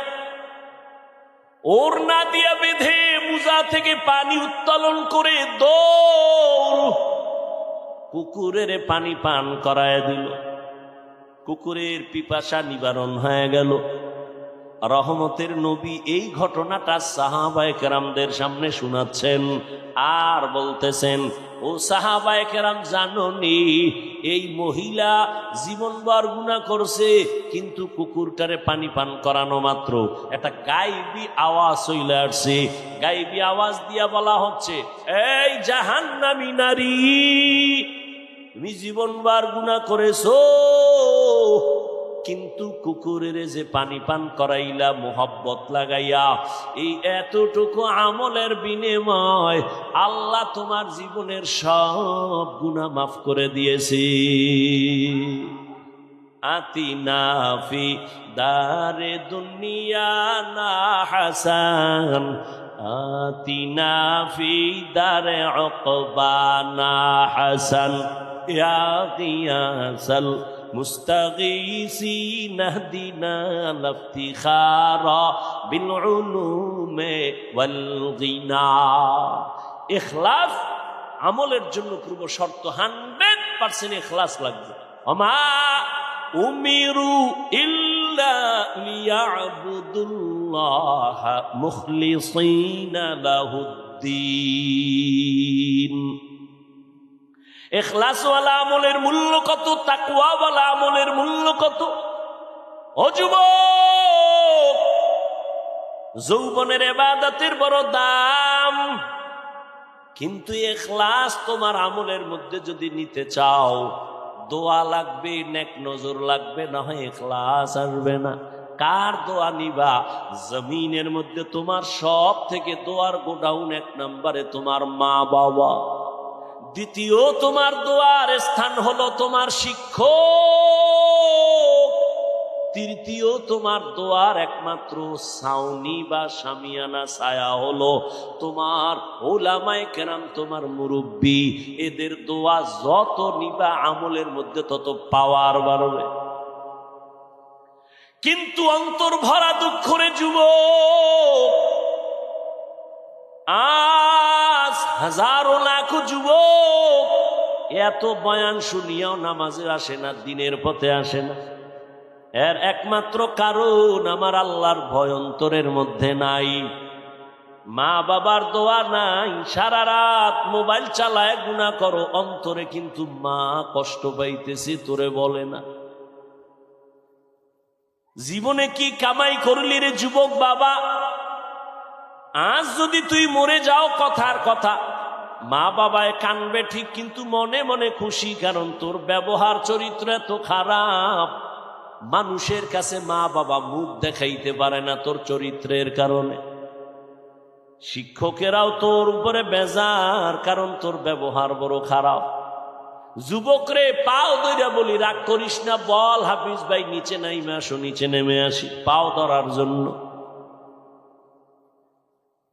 ওড়না দিয়া বেঁধে মুজা থেকে পানি উত্তোলন করে দৌড় কুকুরের পানি পান করায় দিল। কুকুরের পিপাসা নিবারণ হয়ে গেল। রহমতের নবী এই ঘটনাটা সাহাবায়ে কেরামদের সামনে শোনাচ্ছেন আর বলতেছেন, ও সাহাবায়ে কেরাম জানোনি এই মহিলা জীবনভর গুনাহ করছে, কিন্তু কুকুরটারে পানি পান করানো মাত্র একটা গায়েবী আওয়াজ চলে আসছে। গায়েবী আওয়াজ দিয়া বলা হচ্ছে, এই জাহান্নামী নারী, তুমি জীবনভর গুনাহ করেছো, কিন্তু কুকুরের যে পানি পান করাইলা মোহব্বত লাগাইয়া, এই এতটুকু আমলের বিনিময় আল্লাহ তোমার জীবনের সব গুনাহ মাফ করে দিয়েছে। আতিনা ফি দারে দুনিয়া না হাসান আতিনা ফি দারে উকবানা হাসান ইয়া গিয়াসাল মুস্তাগীসিন ইহদিনা লাফতিখারা বিল উলুমে ওয়াল গিনা। ইখলাস আমলের জন্য পূর্ব শর্ত, 100% ইখলাস লাগবে। ওমা উমিরু ইল্লা লিয়াবুদুল্লাহ মুখলিসিনা লাহুদ্দিন। ইখলাসওয়ালা আমলের মূল্য কত, তাকওয়াওয়ালা আমলের মূল্য কত? ও যুবক, যৌবনের ইবাদতের বড় দাম, কিন্তু ইখলাস তোমার আমলের মধ্যে যদি নিতে চাও, দোয়া লাগবে, নেক নজর লাগবে, না হয় ইখলাস আসবে না। কার দোয়া নিবা? জমিনের মধ্যে তোমার সব থেকে দোয়ার গোডাউন 1 নম্বরে তোমার মা বাবা, দ্বিতীয় তোমার দোয়ার স্থান হলো তোমার শিক্ষক, তৃতীয় তোমার দোয়ার একমাত্র ছাউনি বা শামিয়ানা ছায়া হলো তোমার ওলামায়ে কেরাম, তোমার মুরব্বী। এদের দোয়া যত নিবা আমলের মধ্যে তত পাওয়ার বাড়বে। কিন্তু অন্তর ভরা দুঃখ রে যুবক, আজ হাজারো লাখো যুবক এত বয়ান শুনিয়াও নামাজে আসে না, দিনের পথে আসে না। এর একমাত্র কারণ আমার আল্লাহর ভয় অন্তরের মধ্যে নাই, মা বাবার দোয়া নাই। সারা রাত মোবাইল চালায় গুনাহ করো, অন্তরে কিন্তু মা কষ্ট পাইতেছি তোরে বলে না। জীবনে কি কামাই করলি রে যুবক বাবা? আজ যদি তুই মরে যাও, কথার কথা, মা বাবায় কানবে ঠিক, কিন্তু মনে মনে খুশি, কারণ তোর ব্যবহার চরিত্র এত খারাপ, মানুষের কাছে মা বাবা মুখ দেখাইতে পারে না তোর চরিত্রের কারণে। শিক্ষকেরাও তোর উপরে বেজার, কারণ তোর ব্যবহার বড় খারাপ। যুবক রে, পাও ধইরা বলি, রাগ করিস না, বল হাফিজ ভাই নিচে নাইমে আসো, নিচে নেমে আসি, পাও ধরার জন্য।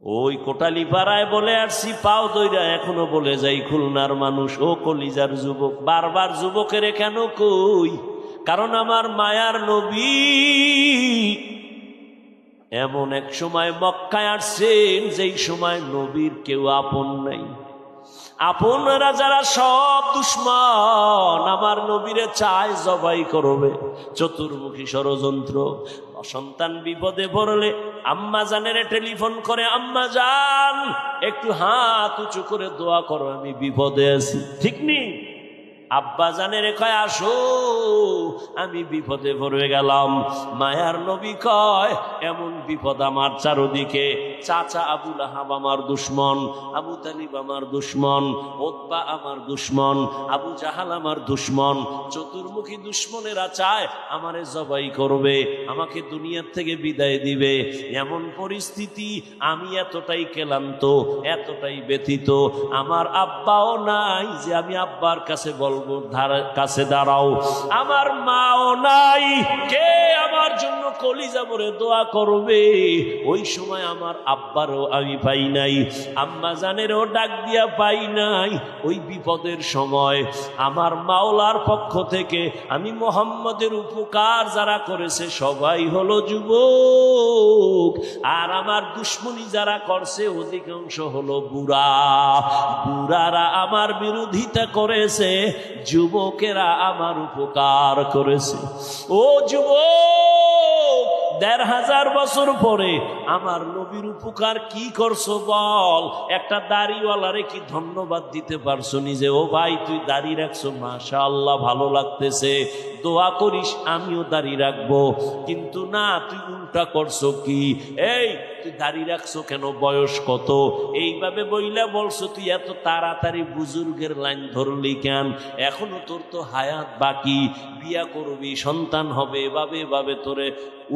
ওই কোটালি পাড়ায় বলে আসছি পাও দইরা, এখনো বলে যাই খুলনার মানুষ। ও কলিজার যুবক, বারবার যুবকের কেন কই? কারণ আমার মায়ার নবী এমন এক সময় মক্কায় আসছেন, যেই সময় নবীর কেউ আপন নাই। আপনরা যারা সব দুশ্মন, আমার নবীরে চায় জবাই করবে। চতুর্মুখী ষড়যন্ত্র। সন্তান বিপদে পড়লে আম্মা জানের টেলিফোন করে, আম্মা জান একটু হাত উঁচু করে দোয়া করো, আমি বিপদে আছি। ঠিক নি? আব্বা জানের কয় আসো, আমি বিপদে পড়ে গেলাম। মায়ার নবী কয় এমন বিপদ আমার চারদিকে, চাচা আবু লাহাব আমার দুশ্মন, আবু তালিব আমার দুশ্মন, উতবা আমার দুশ্মন, আবু জাহাল আমার দুশ্মন। চতুর্মুখী দুশ্মনেরা চায় আমারে জবাই করবে, আমাকে দুনিয়ার থেকে বিদায় দিবে। এমন পরিস্থিতি, আমি এতটাই ক্লান্ত, এতটাই ব্যথিত, আমার আব্বাও নাই যে আমি আব্বার কাছে বলবো কাছে দাঁড়াও, আমার মাও নাই কে আমার জন্য কলিজা ভরে দোয়া করবে। ওই সময় আমার আব্বারও আমি পাই নাই, আম্মা জানেরও ডাক দিয়া পাই নাই। ওই বিপদের সময় আমার মাওলার পক্ষ থেকে আমি মুহাম্মদের উপকার যারা করেছে সবাই হলো যুবক, আর আমার দুশ্মনী যারা করছে অধিকাংশ হলো বুড়া। বুড়ারা আমার বিরোধিতা করেছে, যুবকেরা আমার উপকার করেছে। ও যুবক, ১৫০০ বছর পরে আমার নবীর উপকার কি করছো বল? একটা দাড়িওয়ালারে কি ধন্যবাদ দিতে পারছো নিজে? ও ভাই তুই দাড়ি রাখছো, মাশাআল্লাহ ভালো লাগতেছে, দোয়া করিস আমিও দাড়ি রাখবো। কিন্তু না, তুই উল্টা করছো কি? এই তুই দাড়ি রাখছো কেন? বয়স কত? এইভাবে বইলা বলছো তুই এত তাড়াতাড়ি বুজুর্গের লাইন ধরলি কেন? এখনো তোর তো হায়াত বাকি, বিয়া করবি, সন্তান হবে, এভাবে তোরে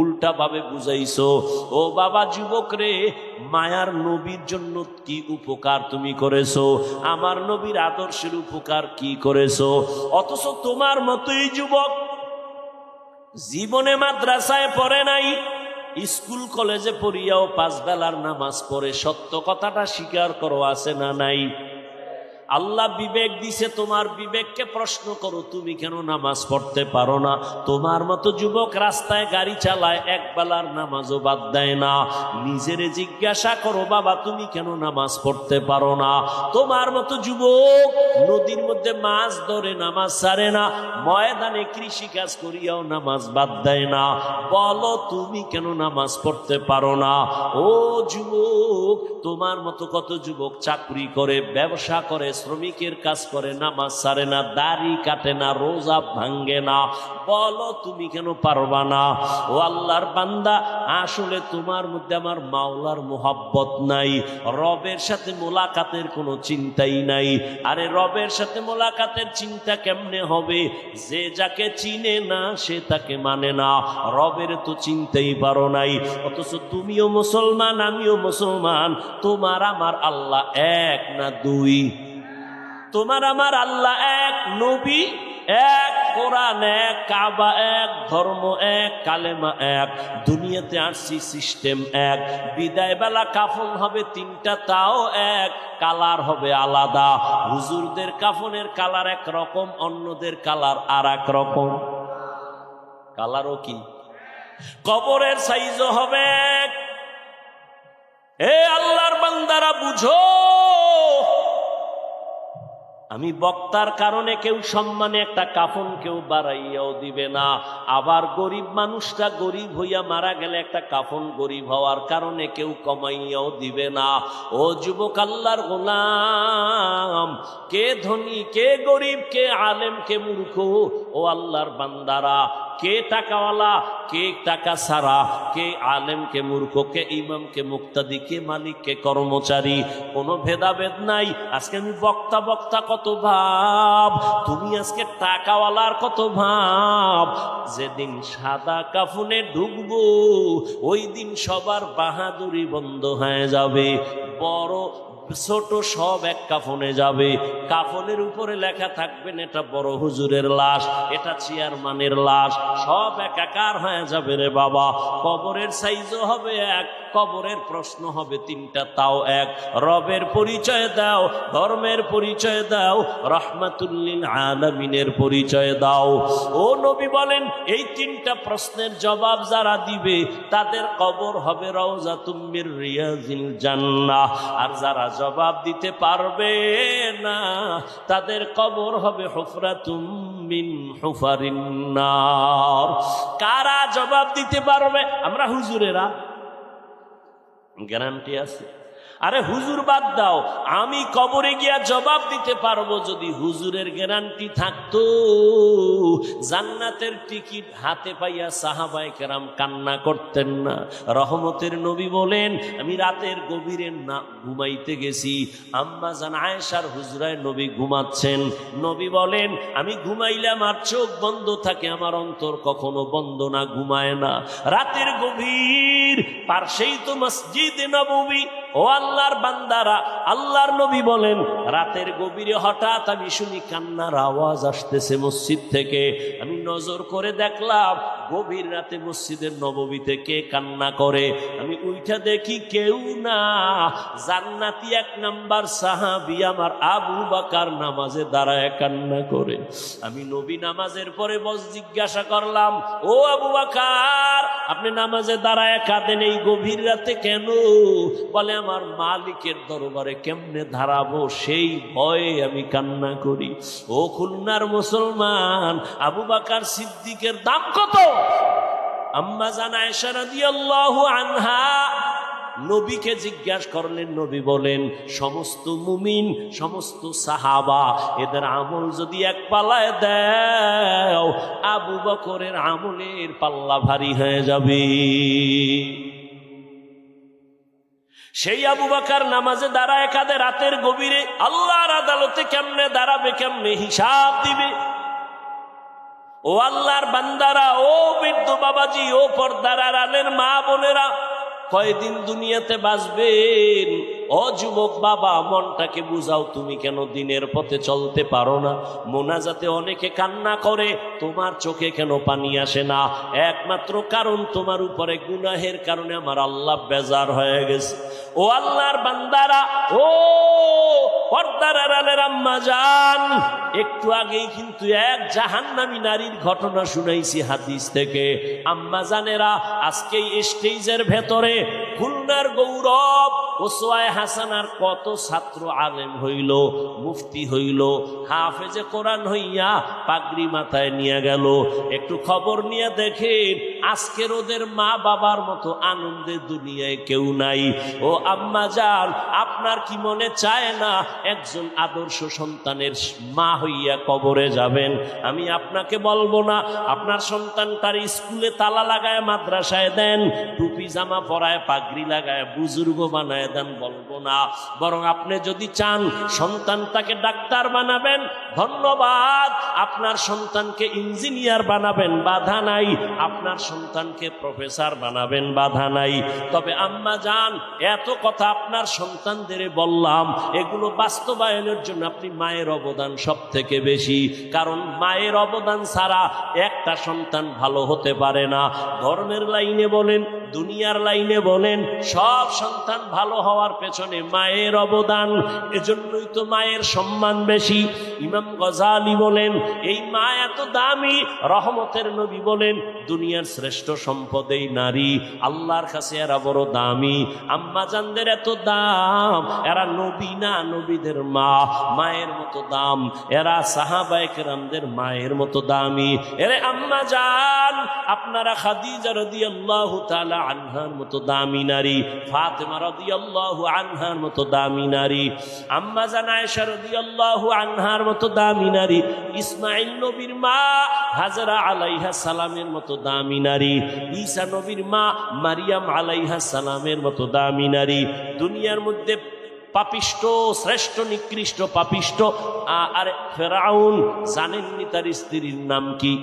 উল্টা ভাবে বুঝাইছো। ও বাবা যুবক রে, মায়ার নবীর জন্য কি উপকার তুমি করেছো? আমার নবীর আদর্শের উপকার কি করেছো? অথচ তোমার মতোই যুবক জীবনে মাদ্রাসায় পড়ে নাই, স্কুল কলেজে পড়িয়াও 5 বেলার নামাজ পড়ে। সত্য কথাটা স্বীকার করো, আছে না নাই? আল্লাহ বিবেক দিছে, তোমার বিবেককে প্রশ্ন করো, তুমি কেন নামাজ পড়তে পারো না? তোমার মতো যুবক রাস্তায় গাড়ি চালায়, 1 বেলার নামাজও বাদ দেয় না। নিজেরে জিজ্ঞাসা করো, বাবা তুমি কেন নামাজ পড়তে পারো না? তোমার মতো যুবক নদীর মধ্যে মাছ ধরে নামাজ ছাড়ে না, ময়দানে কৃষি কাজ করিয়াও নামাজ বাদ দেয় না। বলো তুমি কেন নামাজ পড়তে পারো না? ও যুবক, তোমার মতো কত যুবক চাকরি করে, ব্যবসা করে, শ্রমিকের কাজ করে, নামাজ ছাড়ে না, দাড়ি কাটে না, রোজা ভাঙ্গে না। বলো তুমি কেন পারবা না? ও আল্লাহর বান্দা, আসলে তোমার মধ্যে আমার মাওলার মোহাব্বত নাই, রবের সাথে মোলাকাতের কোনো চিন্তাই নাই। আরে রবের সাথে মোলাকাতের চিন্তা কেমনে হবে? যে যাকে চিনে না সে তাকে মানে না। রবের তো চিনতেই পারো নাই, অথচ তুমিও মুসলমান, আমিও মুসলমান। তোমার আমার আল্লাহ 1 না 2? তোমার আমার আল্লাহ 1, নবী 1, কোরআন 1, কাবা 1, ধর্ম 1, কালেমা 1। দুনিয়াতে আসছি সিস্টেম 1। বিদায় বেলা কাফন হবে 3টা, তাও 1, কালার হবে আলাদা। হুজুরদের কাফনের কালার একরকম, অন্যদের কালার আর এক রকম। কালারও কি? কবরের সাইজও হবে 1। এ আল্লাহর বান্দারা বুঝো, আমি বক্তার কারণে কেউ সম্মানে একটা কাফন কেউ বাড়াইয়াও দিবে না। আবার গরিব মানুষটা গরিব হইয়া মারা গেলে একটা কাফন গরিব হওয়ার কারণে কেউ কমাইয়াও দিবে না। ও যুবক আল্লাহর গোলাম, কে ধনী, কে গরিব, কে আলেম, কে মূর্খ? ও আল্লাহর বান্দারা, কে টাকাওয়ালা, কে টাকা ছাড়া, কে আলেম, কে মূর্খ, কে ইমাম, কে মুক্তাদি, কে মালিক, কে কর্মচারী, কোনো ভেদাভেদ নাই। আজকে আমি বক্তা বক্তা কত ভাব, তুমি আজকে টাকাওয়ালার কত ভাব। যেদিন সাদা কাফনে ঢুকবো ওই দিন সবার বাহাদুরি বন্ধ হয়ে যাবে। বড় ছোট সব এক কাফনে যাবে। কাফনের উপরে লেখা থাকবেন এটা বড় হুজুরের লাশ, এটা চেয়ারম্যানের লাশ, সব একাকার হয়ে যাবে রে বাবা। কবরের সাইজও হবে 1, কবরের প্রশ্ন হবে 3টা, তাও 1। রবের পরিচয় দাও, ধর্মের পরিচয় দাও, রাহমাতুল লিল আলামিনের পরিচয় দাও। ও নবী বলেন, এই 3টা প্রশ্নের জবাব যারা দিবে তাদের কবর হবে রাউযাতুম মির রিয়াজিল জান্নাহ। আর যারা জবাব দিতে পারবে না তাদের কবর হবে হুফরাতুম মিন হুফারিন নার। কারা জবাব দিতে পারবে? আমরা হুজুরেরা, গ্যারান্টি আছে। আরে হুজুর বাদ দাও, আমি কবরে গিয়া জবাব দিতে পারবো। যদি হুজুরের গ্যারান্টি থাকতো, জান্নাতের টিকিট হাতে পাইয়া সাহাবায়ে কেরাম কান্না করতেন না। রহমতের নবী বলেন, আমি রাতের গভীরে না ঘুমাইতে গেছি, আম্মা জান আয়েশার হুজরায় নবী ঘুমাচ্ছেন। নবী বলেন, আমি ঘুমাইলাম আর চোখ বন্ধ থাকে, আমার অন্তর কখনো বন্ধ না, ঘুমায় না। রাতের গভীর, পাশেই তো মসজিদে নববী। ও আল্লাহর বান্দারা, আল্লাহর নবী বলেন, রাতের গভীরে হঠাৎ আমি শুনি কান্নার আওয়াজ আসতেছে মসজিদ থেকে। আমি নজর করে দেখলাম গভীর রাতে মসজিদের নববীতে কে কান্না করে। আমি উইঠা দেখি কেউ না, জান্নাতি 1 নাম্বার সাহাবী আমার আবু বকর নামাজে দাঁড়ায় কান্না করে। আমি নবী নামাজের পরে জিজ্ঞাসা করলাম, ও আবু বকর, আপনি নামাজে দাঁড়ায় কাঁদেন এই গভীর রাতে কেন? বলে, আমার মালিকের দরবারে কেমনে দাঁড়াবো সেই ভয়ে আমি কান্না করি। ও খুলনার মুসলমান, আবু বকর সিদ্দিকের দাম কত? আম্মা জান আয়েশা রাদিয়াল্লাহু আনহা নবীকে জিজ্ঞাসা করলেন। নবী বলেন, সমস্ত মুমিন, সমস্ত সাহাবা এদের আমল যদি এক পাল্লায় দাও, আবু বকরের আমলের পাল্লা ভারী হয়ে যাবে। সেই আবু বকর নামাজে দাঁড়ায় কাঁদে রাতের গভীরে। আল্লাহর আদালতে কেমনে দাঁড়াবে, কেমনে হিসাব দিবে? ও আল্লাহর বান্দারা, ও বৃদ্ধ বাবাজি, ও পর্দার আড়ালের মা বোনেরা, কয়দিন দুনিয়াতে বাঁচবেন? ও যুবক বাবা, মনটাকে বুঝাও, তুমি কেন দিনের পথে চলতে পারো না? মোনাজাতে অনেকে কান্না করে, তোমার চোখে কেন পানি আসে না? একমাত্র কারণ তোমার উপরে গুনাহের কারণে আমার আল্লাহ বেজার হয়ে গেছে। ও আল্লাহর বান্দারা, ও পর্দার আড়ালের আম্মা জান, একটু আগেই কিন্তু এক জাহান্নামী নারীর ঘটনা শুনাইছি হাদিস থেকে। আম্মা জানেরা, আজকে স্টেজের ভেতরে খুলনার গৌরব ওসওয়ায়ে হাসানার কত ছাত্র আলেম হইল, মুফতি হইল, হাফেজে কোরআন হইয়া পাগড়ি মাথায় নিয়ে গেল। একটু খবর নিয়ে দেখেন, আজকের ওদের মা বাবার মতো আনন্দে দুনিয়ায় কেউ নাই। ও আম্মা জান, আপনার কি মনে চায় না একজন আদর্শ সন্তানের মা হইয়া কবরে যাবেন? আমি আপনাকে বলবো না আপনার সন্তানটার স্কুলে তালা লাগায় মাদ্রাসায় দেন, টুপি জামা পরায় পাগড়ি লাগায় বুজুর্গ বানায় দেন, বলবো না। বরং আপনি যদি চান সন্তানটাকে ডাক্তার বানাবেন, ধন্যবাদ। আপনার সন্তানকে ইঞ্জিনিয়ার বানাবেন, বাধা নাই। আপনার সন্তানকে প্রফেসর বানাবেন, বাধা নাই। তবে আম্মা জান, এত কথা আপনার সন্তানদের বললাম, এগুলো বাস্তবায়নের জন্য আপনি মায়ের অবদান সব থেকে বেশি। কারণ মায়ের অবদান ছাড়া একটা সন্তান ভালো হতে পারে না। ধর্মের লাইনে বলেন, দুনিয়ার লাইনে বলেন, সব সন্তান ভালো হওয়ার পেছনে মায়ের অবদান। এজন্যই তো মায়ের সম্মান বেশি। ইমাম গজালি বলেন, এই মা এত দামি। রহমতের নবী বলেন, দুনিয়ার শ্রেষ্ঠ সম্পদ এই নারী, আল্লাহর কাছে এরা বড় দামি। আম্মা জানদের এত দাম, এরা নবী না, নবীদের মা, মায়ের মতো দাম। এরা সাহাবায়ে কেরামদের মায়ের মতো দামি। এরে আম্মা জান, আপনারা খাদিজা রাদিয়াল্লাহু তাআলা আনহার মতো দামি নারী, ফাতেমা রাদিয়াল্লাহু আনহার মতো দামি নারী, আম্মা জান আয়েশা রাদিয়াল্লাহু আনহার মতো দামি নারী, ইসমাঈল নবীর মা হাজরা আলাইহা সালামের মতো দামি নারী, ঈসা নবীর মা মারিয়াম আলাইহা সালামের মতো দামি নারী। দুনিয়ার মধ্যে পাপিষ্ট, শ্রেষ্ঠ নিকৃষ্ট পাপিষ্ট আর ফেরাউন, জানেননি তার স্ত্রীর নাম কি?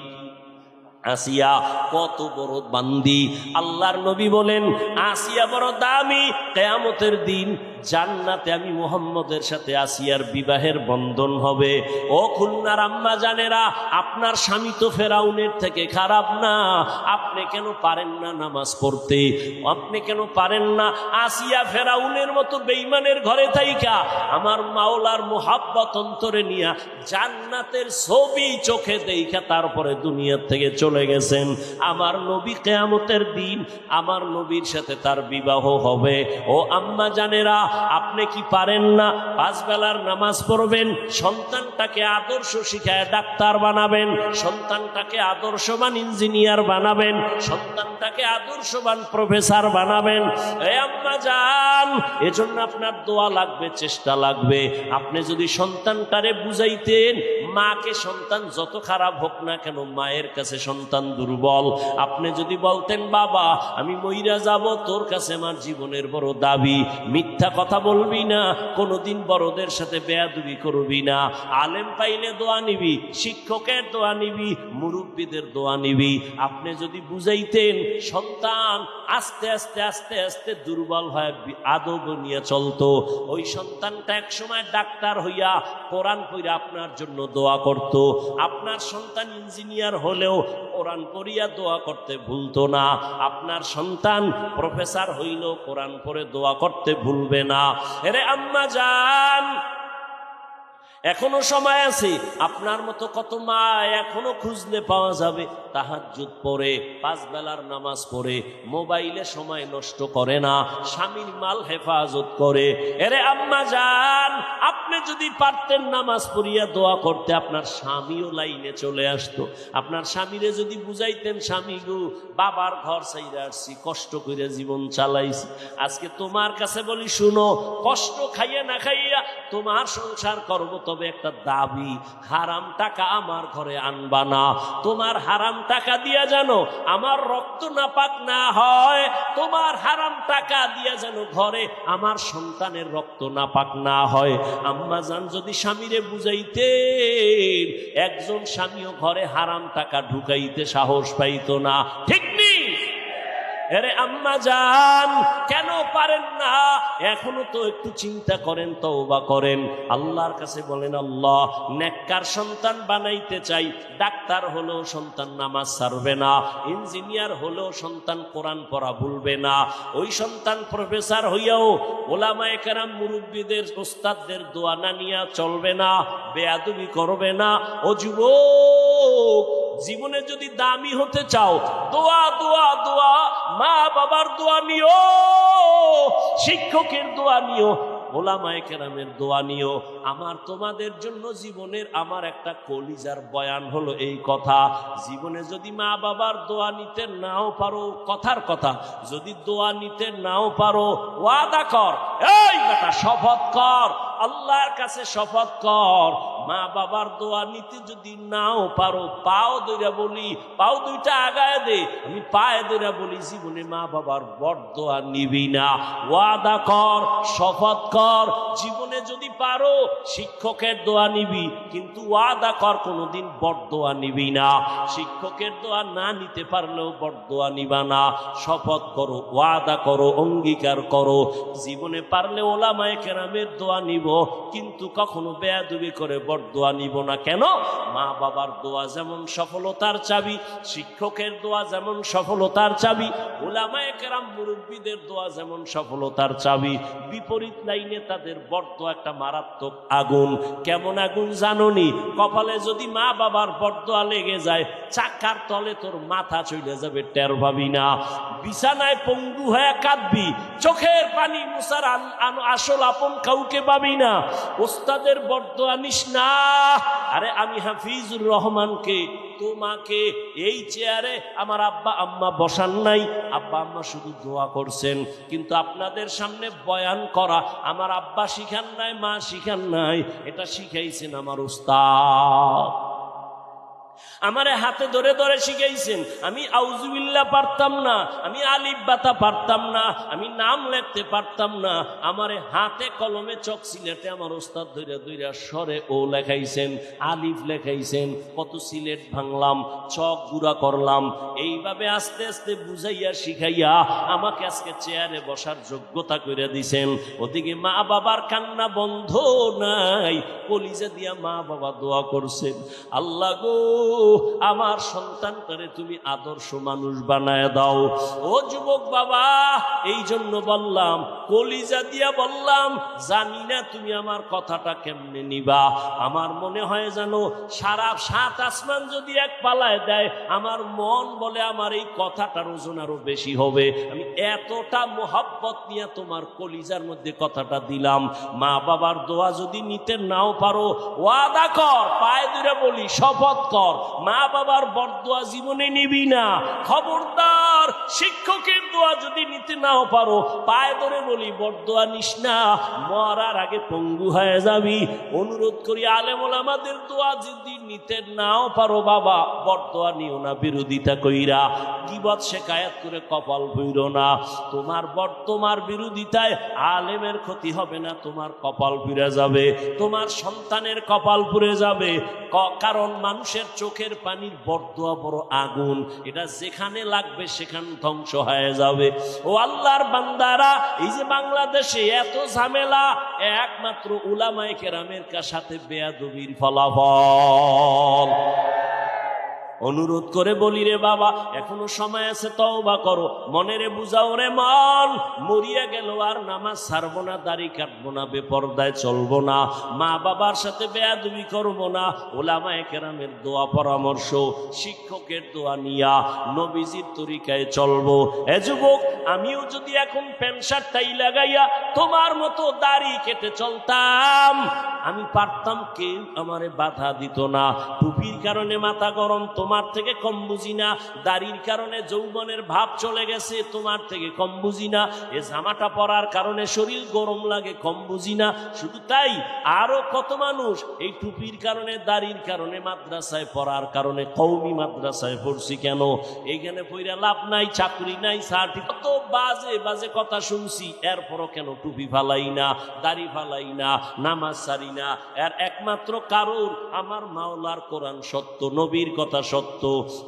আসিয়া। কত বড় বান্দি। আল্লাহর নবী বলেন, আসিয়া বড় দামি। কিয়ামতের দিন জান্নাতে আমি মুহাম্মদের সাথে আসিয়ার বিবাহের বন্ধন হবে। ও খুলনার আম্মা জানেরা, আপনার স্বামী তো ফেরাউনের থেকে খারাপ না। আপনি কেন পারেন না নামাজ পড়তে? আপনি কেন পারেন না আসিয়া ফেরাউনের মতো বেঈমানের ঘরে থাইকা আমার মাওলার মুহাব্বত অন্তরে নিয়া জান্নাতের ছবি চোখে দেখা তারপরে দুনিয়ার থেকে চলে গেছেন? আমার নবী কিয়ামতের দিন আমার নবীর সাথে তার বিবাহ হবে। ও আম্মা জানেরা, আপনি কি পারেন না পাঁচ বেলার নামাজ পড়বেন, সন্তানটাকে আদর্শ শিখায় ডাক্তার বানাবেন, সন্তানটাকে আদর্শবান ইঞ্জিনিয়ার বানাবেন, সন্তানটাকে আদর্শবান প্রফেসর বানাবেন? এ আম্মা জান, এজন্য আপনার দোয়া লাগবে, চেষ্টা লাগবে। আপনি যদি সন্তানটারে বুঝাইতেন, মাকে সন্তান যত খারাপ হোক না কেন মায়ের কাছে সন্তান দুর্বল। আপনি যদি বলতেন, বাবা আমি মইরা যাব, তোর কাছে আমার জীবনের বড় দাবি, মিথ্যা কথা বলবি না, কোনোদিন বড়দের সাথে বেয়াদবি করবি না, আলেম পাইলে দোয়া নিবি, শিক্ষকের দোয়া নিবি, মুরব্বীদের দোয়া নিবি। আপনি যদি বুঝাইতেন, সন্তান আস্তে আস্তে আস্তে আস্তে দুর্বল হয়ে আদব নিয়ে চলতো। ওই সন্তানটা এক সময় ডাক্তার হইয়া কোরআন পড়িয়া আপনার জন্য দোয়া করত। আপনার সন্তান ইঞ্জিনিয়ার হলেও কোরআন পড়িয়া দোয়া করতে ভুলতো না। আপনার সন্তান প্রফেসর হইলেও কোরআন পড়ে দোয়া করতে ভুলবে না। এরে আম্মা জান, এখনো সময় আছে। আপনার মতো কত মা এখনো খুঁজলে পাওয়া যাবে, তাহাজ্জুদ পড়ে, পাঁচ বেলার নামাজ পড়ে, মোবাইলে সময় নষ্ট করে না, স্বামীর মাল হেফাজত করে। এরে আম্মা জান, আপনি যদি পারতেন নামাজ পড়িয়া দোয়া করতে, আপনার স্বামীও লাইনে চলে আসতো। আপনার স্বামীরে যদি বুঝাইতেন, স্বামী গো, বাবার ঘর ছাইরা আসছি, কষ্ট করে জীবন চালাইছি, আজকে তোমার কাছে বলি শুনো, কষ্ট খাইয়া না খাইয়া তোমার সংসার করব, তবে একটা দাবি, হারাম টাকা আমার ঘরে আনবা না। তোমার হারাম টাকা দিয়া জানো আমার রক্ত নাপাক না হয়, তোমার হারাম টাকা দিয়া জানো ঘরে আমার সন্তানের রক্ত নাপাক না হয়। আম্মা জান যদি স্বামীরে বুঝাইতেন, একজন স্বামীও ঘরে হারাম টাকা ঢুকাইতে সাহস পাইতো না। ঠিক নেই? আরে আম্মা জান, কেন পারেন না? এখনো তো একটু চিন্তা করেন, তওবা করেন, আল্লাহর কাছে বলেন, আল্লাহ নেককার সন্তান বানাইতে চাই। ডাক্তার হলেও সন্তান নামাজ ছাড়বে না, ইঞ্জিনিয়ার হলেও সন্তান কোরআন পড়া ভুলবে না, ওই সন্তান প্রফেসর হইয়াও ওলামায়ে কেরাম মুরব্বীদের ওস্তাদদের দোয়া না নিয়া চলবে না, বেয়াদবি করবে না। ও যুবক, জীবনে যদি দামি হতে চাও, দোয়া দোয়া দোয়া, মা বাবার দোয়া নিও, শিক্ষকের দোয়া নিও, ওলামায়ে কেরামের দোয়া নিও। আমার তোমাদের জন্য জীবনের আমার একটা কলিজার বয়ান হলো এই কথা, জীবনে যদি মা বাবার দোয়া নিতে নাও পারো, কথার কথা, যদি দোয়া নিতে নাও পারো, ওয়াদা কর, এই বেটা শপথ কর, আল্লাহর কাছে শপথ কর, মা বাবার দোয়া নিতে যদি নাও পারো, পাও দইরা বলি, পাও দুইটা আগায় দে, আমি পায়ে দইরা বলি, জীবনে মা বাবার বড় দোয়া নিবি না। ওয়াদা কর, শপথ কর, জীবনে যদি পারো শিক্ষকের দোয়া নিবি, কিন্তু ওয়াদা কর কোনোদিন বড় দোয়া নিবি না। শিক্ষকের দোয়া না নিতে পারলেও বড় দোয়া নিবা না। শপথ করো, ওয়াদা করো, অঙ্গীকার করো, জীবনে পারলে ওলামায়ে কেরামের দোয়া নিব, কিন্তু কখনো বেয়াদবি করে বড় দোয়া নিব না। কেন? মা বাবার দোয়া যেমন সফলতার চাবি, শিক্ষকের দোয়া যেমন সফলতার চাবি, ওলামায়ে কেরাম মুরব্বীদের দোয়া যেমন সফলতার চাবি, বিপরীত লাইনে তাদের বড় দোয়া একটা মারাত্মক আগুন। কেমন আগুন জানোনি? কপালে যদি মা বাবার বড় দোয়া লেগে যায়, চাকার তলে তোর মাথা চলে যাবে, টের পাবি না, বিছানায় পঙ্গু হয়ে কাঁদবি, চোখের পানি মুছার আসল আপন কাউকে পাবি না। ওস্তাদের বড় দোয়া নিস না। আরে আমি হাফিজুর রহমানকে, তোমাকে এই চেয়ারে আমার আব্বা আম্মা বসান নাই, আব্বা আম্মা শুধু দোয়া করছেন, কিন্তু আপনাদের সামনে বয়ান করা আমার আব্বা শিখান নাই, মা শিখান নাই, এটা শিখাইছেন আমার উস্তাদ। আমারে হাতে ধরে ধরে শিখাইছেন। আমি আউযুবিল্লাহ পারতাম না, আমি আলিফ বাতা পারতাম না, আমি নাম লিখতে পারতাম না, আমারে হাতে কলমে চক সিলেটে আমার ওস্তাদ ধরে ধরে সরে ও লেখাইছেন, আলিফ লেখাইছেন, কত সিলেট ভাঙলাম, চক গুঁড়া করলাম, এইভাবে আস্তে আস্তে বুঝাইয়া শিখাইয়া আমাকে আজকে চেয়ারে বসার যোগ্যতা করে দিছেন। ওদিকে মা বাবার কান্না বন্ধ নাই, কলিজা দিয়া মা বাবা দোয়া করছেন, আল্লাহ গো আমার সন্তানটারে তুমি আদর্শ মানুষ বানায় দাও। ও যুবক বাবা, এই জন্য বললাম, কলিজা দিয়া বললাম, জানি না তুমি আমার কথাটা কেমনে নিবা। আমার মনে হয় জানো, সারা সাত আসমান যদি এক পালায় দেয়, আমার মন বলে আমার এই কথাটার ওজন আরো বেশি হবে। আমি এতটা মোহাব্বত নিয়ে তোমার কলিজার মধ্যে কথাটা দিলাম। মা বাবার দোয়া যদি নিতে নাও পারো, ওয়াদা কর, পায়ে ধরে বলি, শপথ কর, মা বাবার বরদোয়া জীবনে নিবি না। খবরদার, শিক্ষকের দোয়া যদি নিতে নাও পারো, পায়ে ধরে বলি, বরদোয়া নিস না, মরার আগে পঙ্গু হয়ে যাবি। অনুরোধ করি, আলেম ওলামাদের দোয়া যদি নিতে নাও পারো বাবা, বরদোয়া নিও না, বিরোধিতা কইরা গীবত শিকায়াত করে কপাল ভইরো না। তোমার বিরোধিতায় আলেমের ক্ষতি হবে না, তোমার কপাল পুড়ে যাবে, তোমার সন্তানের কপাল পুড়ে যাবে। কারণ মানুষের চোখের পানির বরদোয়া বড় আগুন, এটা যেখানে লাগবে সেখানে ধ্বংস হয়ে যাবে। ও আল্লাহর বান্দারা, এই যে বাংলাদেশে এত ঝামেলা, একমাত্র উলামায়ে কেরামের সাথে বেয়াদবির ফলাফল। অনুরোধ করে বলি রে বাবা, এখনো সময় আছে, তওবা করো, মনেরে বুঝাও রে মন, মরিয়া গেল আর নামাজ ছাড়বো না, দাড়ি কাটবো না, বেপরদায় চলবো না, মা বাবার সাথে বেয়াদবি করবো না, ওলামায়ে কেরামের দোয়া পরামর্শ, শিক্ষকের দোয়া নিয়া নবীজির তরিকায় চলবো। এ যুবক, আমিও যদি এখন প্যান্ট শার্ট টাই লাগাইয়া তোমার মতো দাড়ি কেটে চলতাম, আমি পারতাম, কেউ আমারে বাধা দিত না। টুপির কারণে মাথা গরম, তোমার থেকে কম বুঝি না। দাড়ির কারণে যৌবনের ভাব চলে গেছে, তোমার থেকে কম বুঝি না। এ জামাটা পরার কারণে শরীর গরম লাগে, কম বুঝি না। শুধু তাই, আরো কত মানুষ এই টুপির কারণে, দাড়ির কারণে, মাদ্রাসায় পড়ার কারণে, কওমি মাদ্রাসায় পড়ছি কেন, এইখানে পড়া লাভ নাই, চাকরি নাই, সার্টিফিকেট, কত বাজে বাজে কথা শুনছি, এরপরও কেন টুপি ফালাই না, দাড়ি ফালাই না, নামাজ সারি না, এর একমাত্র কারণ আমার মাওলার কোরআন সত্য, নবীর কথা সত্য।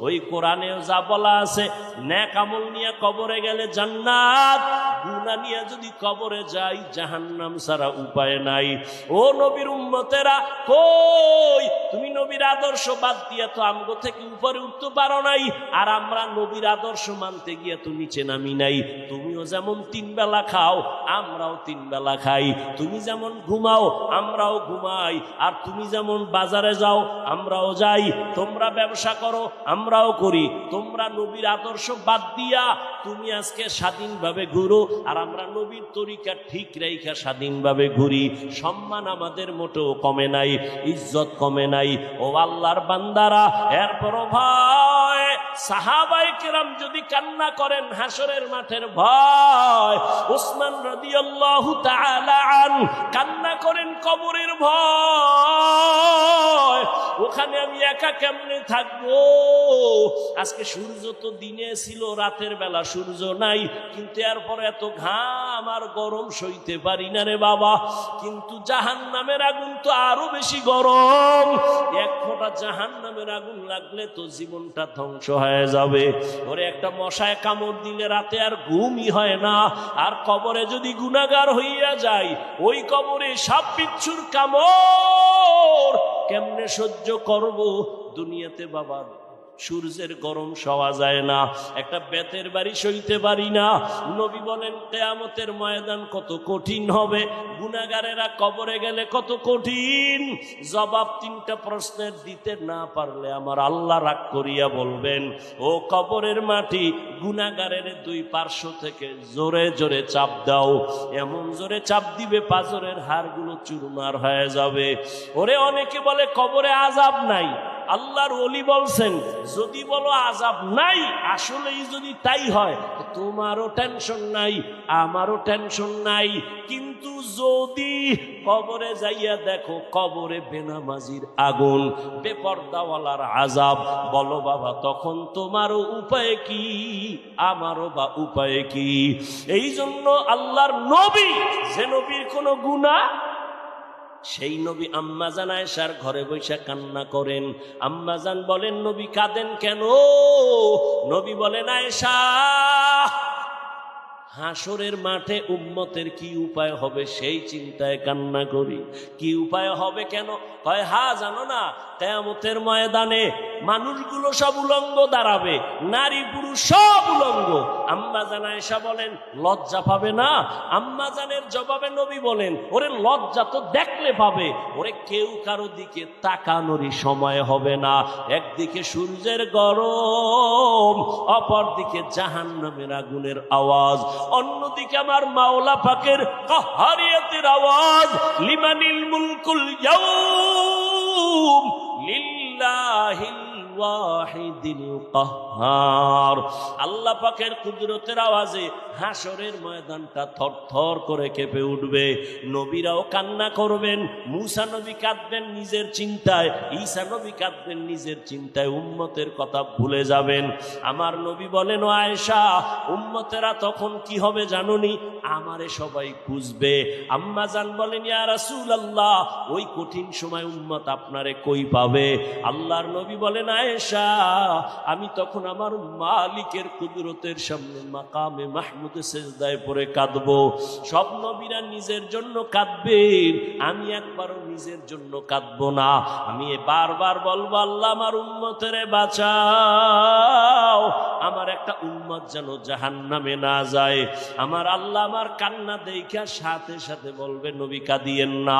ওই কোরআনেও যা বলা আছে, নেক আমল নিয়ে কবরে গেলে জান্নাত, গুনাহ নিয়ে যদি কবরে যাই জাহান্নাম ছাড়া উপায় নাই। ও নবীর উম্মতেরা, কই তুমি নবীর আদর্শ বাদ দিয়া তো আমগো থেকে উপরে উঠতে পারো নাই, আর আমরা নবীর আদর্শ মানতে গিয়ে তো নিচে নামি নাই। তুমিও যেমন 3 বেলা খাও, আমরাও 3 বেলা খাই। তুমি যেমন ঘুমাও, আমরাও ঘুমাই। আর তুমি যেমন বাজারে যাও, আমরাও যাই। তোমরা ব্যবসা করো, আমরাও করি। তোমরা নবীর আদর্শ বাদ দিয়া তুমি আজকে স্বাধীনভাবে ঘুরো, আর আমরা নবীর তরিকা ঠিক রেখা স্বাধীনভাবে ঘুরি। সম্মান আমাদের মোটেও কমে নাই, ইজ্জত কমে নাই। ও আল্লাহর বান্দারা, এরপরও ভয়, সাহাবায়ে কেরাম যদি কান্না করেন হাসরের মাঠের ভয়, ওসমান রাদিয়াল্লাহু তাআলা আনহু কান্না করেন কবরের ভয়। ওখানে আমি একা কেমনে থাকবো? আজকে সূর্য তো দিনে ছিল, রাতের বেলা সূর্য নাই, কিন্তু এরপরে এত ঘাম আর গরম সইতে পারি না রে বাবা। কিন্তু জাহান্নামের আগুন তো আরো বেশি গরম। এক ফোঁটা জাহান্নামের আগুন লাগলে তো জীবনটা ধ্বংস হয়ে যাবে। ওরে একটা মশায় কামড় দিলে রাতে আর ঘুমই হয় না। আর কবরে যদি গুনাহগার হইয়া যায়, ওই কবরে সাপ বিচ্ছুর কামড় কেমনে সহ্য করব? দুনিয়াতে বাবা সূর্যের গরম সওয়া যায় না, একটা বেতের বাড়ি সইতে পারি না। নবী বলেন কিয়ামতের ময়দান কত কঠিন হবে, গুনাহগারেরা কবরে গেলে কত কঠিন। জবাব 3টা প্রশ্নের দিতে না পারলে আমার আল্লাহ রাগ করিয়া বলবেন, ও কবরের মাটি, গুনাহগারের 2 পার্শ্ব থেকে জোরে জোরে চাপ দাও। এমন জোরে চাপ দিবে পাঁজরের হাড়গুলো চুরমার হয়ে যাবে। ওরে অনেকে বলে কবরে আযাব নাই। আল্লাহর ওলি বলছেন, যদি বলো আযাব নাই, আসলেই যদি তাই হয় তোমারও টেনশন নাই, আমারও টেনশন নাই। কিন্তু যদি কবরে যাইয়া দেখো কবরে বেনামাজির আগুন, বেপরদাওয়ালার আযাব, বলো বাবা তখন তোমারও উপায় কি, আমারও বা উপায় কি? এই জন্য আল্লাহর নবী, যে নবীর কোনো গুনাহ, সেই নবী আম্মাজান আয়েশার ঘরে বসে কান্না করেন। আম্মাজান বলেন, নবী কাঁদেন কেন? নবী বলেন, আয়েশা, হাসরের মাঠে উম্মতের কি উপায় হবে সেই চিন্তায় কান্না করি। কি উপায় হবে কেন? কয়, জানো না, কিয়ামতের ময়দানে মানুষগুলো সব উলঙ্গ দাঁড়াবে, নারী পুরুষ সব উলঙ্গ। আম্মাজান আয়েশা বলেন, লজ্জা পাবে না? আম্মাজানের জবাবে নবী বলেন, ওরে লজ্জা তো দেখলে পাবে, ওরে কেউ কারো দিকে তাকানোরই সময় হবে না। একদিকে সূর্যের গরম, অপর দিকে জাহান্নামের আগুনের আওয়াজ, অন্যদিকে আমার মাওলা পাকের কাহারিয়াতের আওয়াজ, লিমানিল মুলকুল ইয়াউম লিল্লাহিল ওয়াহিদিল কাহ্হার। আল্লাহ পাকের কুদরতের আওয়াজে হাসরের ময়দানটা থরথর করে কেঁপে উঠবে। নবীরাও কান্না করবেন, মুসা নবী কাঁদবেন নিজের চিন্তায়, ঈসা নবী কাঁদবেন নিজের চিন্তায়, উম্মতের কথা ভুলে যাবেন। আমার নবী বলেন, ও আয়েশা, উম্মতেরা তখন কি হবে জানোনি? আমারে সবাই খুঁজবে। আম্মা জান বলেন, ইয়া রাসূলুল্লাহ, ওই কঠিন সময় উম্মত আপনারে কই পাবে? আল্লাহর নবী বলেন, আয়েশা, আমি তখন আমার মালিকের কুদরতের সামনে মাকামে মাহমুদে সিজদায় পড়ে কাঁদবো। সব নবীরা নিজের জন্য কাঁদবেন, আমি একবারও নিজের জন্য কাঁদবো না। আমি বারবার বলবো, আল্লাহ আমার উম্মতেরে বাঁচাও, আমার একটা উম্মত যেন জাহান্নামে না যায়। আমার আল্লাহ আমার কান্না দেখা সাথে সাথে বলবে, নবী কাঁদিয়েন না,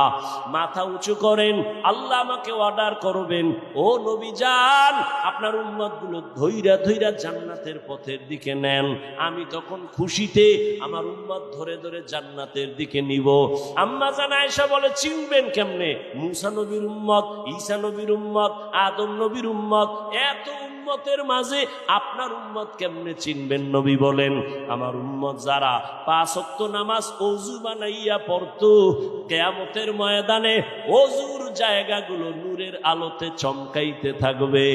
মাথা উঁচু করেন, আল্লাহ আমাকে অর্ডার করবেন, ও নবী যান, আপনার উম্মত গুলো ধৈরা ধৈরা জান্নাতের পথের দিকে নেন। আমি তখন খুশিতে আমার উম্মত ধরে ধরে জান্নাতের দিকে নিব। আম্মা জান আয়েশা বলে, চিনবেন কেমনে? মুসা নবীর উম্মত, ঈসা নবীর উম্মত, আদম নবীর উম্মত, এত উম্মতের মাঝে আপনার উম্মত কেমনে চিনবেন? নবী বলেন, আমার উম্মত যারা 5 ওয়াক্ত নামাজ ওযু বানাইয়া পড়তো, কিয়ামতের ময়দানে ওযুর জায়গাগুলো নূরের আলোতে চমকাইতে থাকবে।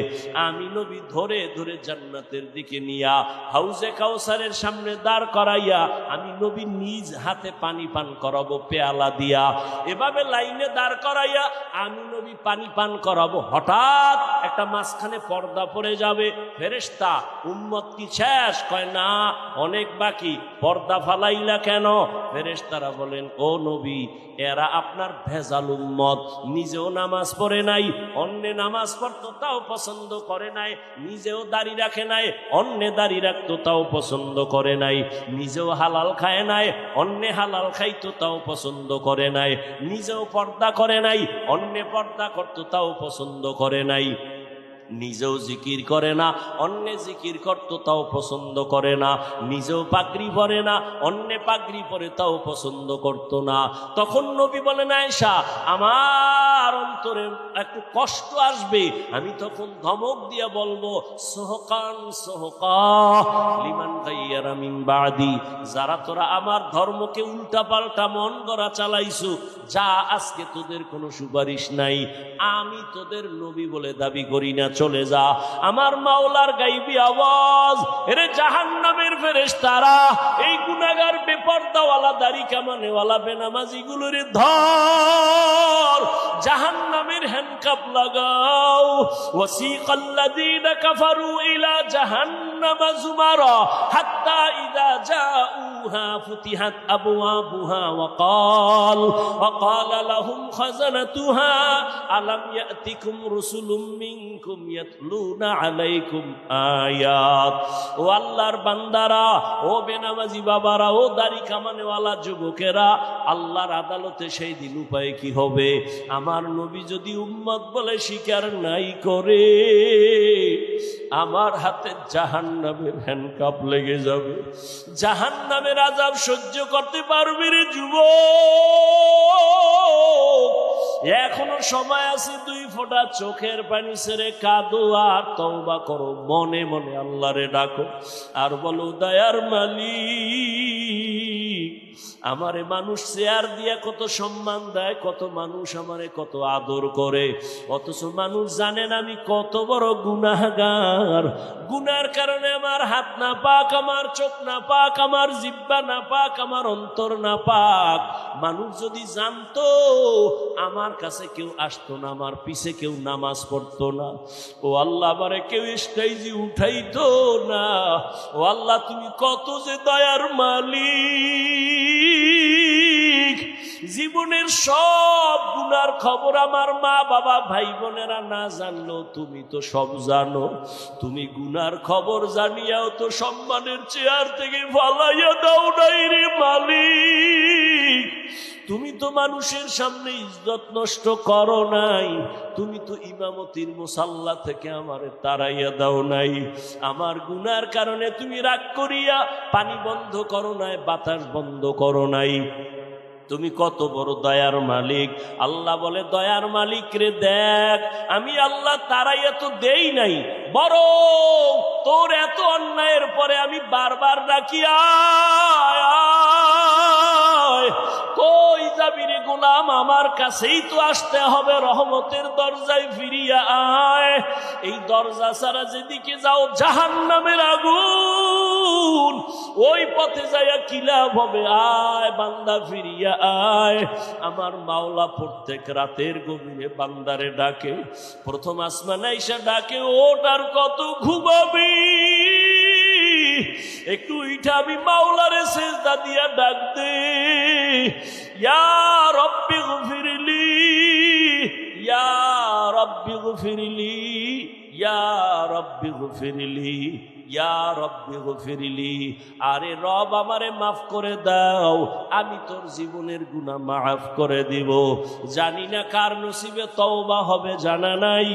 আমি নবী ধরে ধরে জান্নাতের দিকে নিয়া হাউজে কাউসারের সামনে দাঁড় করাইয়া আমি নবী নিজ হাতে পানি পান করাবো পেয়ালা দিয়া। এভাবে লাইনে দাঁড় করাইয়া আমি নবী পানি পান করাবো। হঠাৎ একটা মাঝখানে পর্দা পড়ে যাবে। ফেরেশতা, উম্মত কি শেষ? কয় না, অনেক বাকি। পর্দা ফালাইলা কেন? ফেরেশতারা বলেন, ও নবী, এরা আপনার ভেজাল উম্মত, নিজেও নামাজ পড়ে নাই, অন্যে নামাজ পড়তো তাও পছন্দ করে নাই, নিজেও দাড়ি রাখে নাই, অন্যে দাড়ি রাখতো তাও পছন্দ করে নাই, নিজেও হালাল খায় নাই, অন্যে হালাল খাইতো তাও পছন্দ করে নাই, নিজেও পর্দা করে নাই, অন্যে পর্দা করতো তাও পছন্দ করে নাই, নিজেও জিকির করে না, অন্যে জিকির করতো তাও পছন্দ করে না, নিজেও পাগড়ি পরে না, অন্যে পাগড়ি পরে তাও পছন্দ করতো না। তখন নবী বলেন, আয়েশা, আমার অন্তরে একটু কষ্ট আসবে, আমি তখন ধমক দিয়ে বলবো, সোহকান সোহকা লিমান গায়্যারা মিন বাদি, যারা তোরা আমার ধর্মকে উল্টা পাল্টা মন গড়া চালাইছো, যা আজকে তোদের কোনো সুপারিশ নাই, আমি তোদের নবী বলে দাবি করি না, চলে যা। আমার মাওলার গাইবি আওয়াজ, এরে জাহান্নামের ফেরেশতারা, এই গুনাহগার বেপরদাওয়ালা দাড়ি কামানেওয়ালা বেনামাজি গুলোরে ধর, জাহান্নামের হ্যান্ডকাপ লাগাও। ওয়াসিকাল্লাযীনা কাফারু ইলা জাহান্নামা যুমারা হাত্তা ইযা জাউহা ফুতিহাত আবওয়াবুহা ওয়াকালা লাহুম খাযানাতুহা আলাম ইয়াতিকুম রাসূলুম মিনকুম ইয়াতলুনা আলাইকুম আয়াত। ও আল্লাহর বান্দারা, ও বেনামাজি বাবারা, ও দাড়ি কামানেওয়ালা যুবকেরা, আল্লাহর আদালতে সেই দিন উপায় কি হবে? আমার নবী যদি উম্মত বলে স্বীকার নাই করে, আমার হাতে জাহান্নামের হ্যান্ডকাপ লেগে যাবে। জাহান্নামের আযাব সহ্য করতে পারবে রে যুবক? এখনো সময় আছে, 2 ফোঁটা চোখের পানি ছেড়ে কাঁদো আর তওবা করো, মনে মনে আল্লাহরে ডাকো আর বলো, দয়ার মালিক, আমারে মানুষ চেয়ার দিয়া কত সম্মান দেয়, কত মানুষ আমারে কত আদর করে, অথচ মানুষ জানেন আমি কত বড় গুনাহগার। গুনার কারণে আমার হাত না পাক, আমার চোখ না পাক, আমার জিহ্বা না পাক, আমার অন্তর না পাক। মানুষ যদি জানতো, আমার কাছে কেউ আসতো না, আমার পিছে কেউ নামাজ পড়তো না। ও আল্লাহ, আমারে কেউ স্টেজে উঠাইতো না। ও আল্লাহ, তুমি কত যে দয়ার মালিক। জীবনের সব গুনার খবর আমার মা বাবা ভাই বোনেরা না জানলো, তুমি তো সব জানো। তুমি গুনার খবর জানিয়াও তো সম্মানের চেয়ার থেকে ফালাইয়া দাও নাই রে মালিক। তুমি তো মানুষের সামনে ইজ্জত নষ্ট করো নাই, তুমি তো ইমামতির মুসাল্লা থেকে আমারে তাড়াইয়া দাও নাই। আমার গুনার কারণে তুমি রাগ করিয়া পানি বন্ধ করো নাই, বাতাস বন্ধ করো নাই। তুমি কত বড় দয়ার মালিক। আল্লাহ বলে, দয়ার মালিক রে দেখ, আমি আল্লাহ তারাইয়া তো দেই নাই, বরং তোর এত অন্যায়ের পরে আমি বারবার ডাকি, আয় কই যাবি রে গোলাম, আমার কাছেই তো আসতে হবে, রহমতের দরজায় ফিরিয়া আয়। এই দরজা ছাড়া যেদিকে যাও জাহান্নামের আগুন, ওই পথে যাইয়া কি লাভ হবে? আয় বান্দা ফিরিয়া আয়। আমার মাওলা প্রত্যেক রাতের গভীরে বান্দারে ডাকে। প্রথম আসমানে আইসা ডাকে, ওটার কত ঘুমাবি, একটু উঠাবি, মাওলারে সেজদা দিয়া ডাক দে, ইয়া রব্বি গফিরলি, ইয়া রব্বি গফিরলি, ইয়া রব্বি গফিরলি, ইয়া রব্বি গফিরলি। আরে রব, আমারে মাফ করে দাও, আমি তোর জীবনের গুনাহ মাফ করে দিব। জানি না কার নসিবে তওবা হবে, জানা নাই।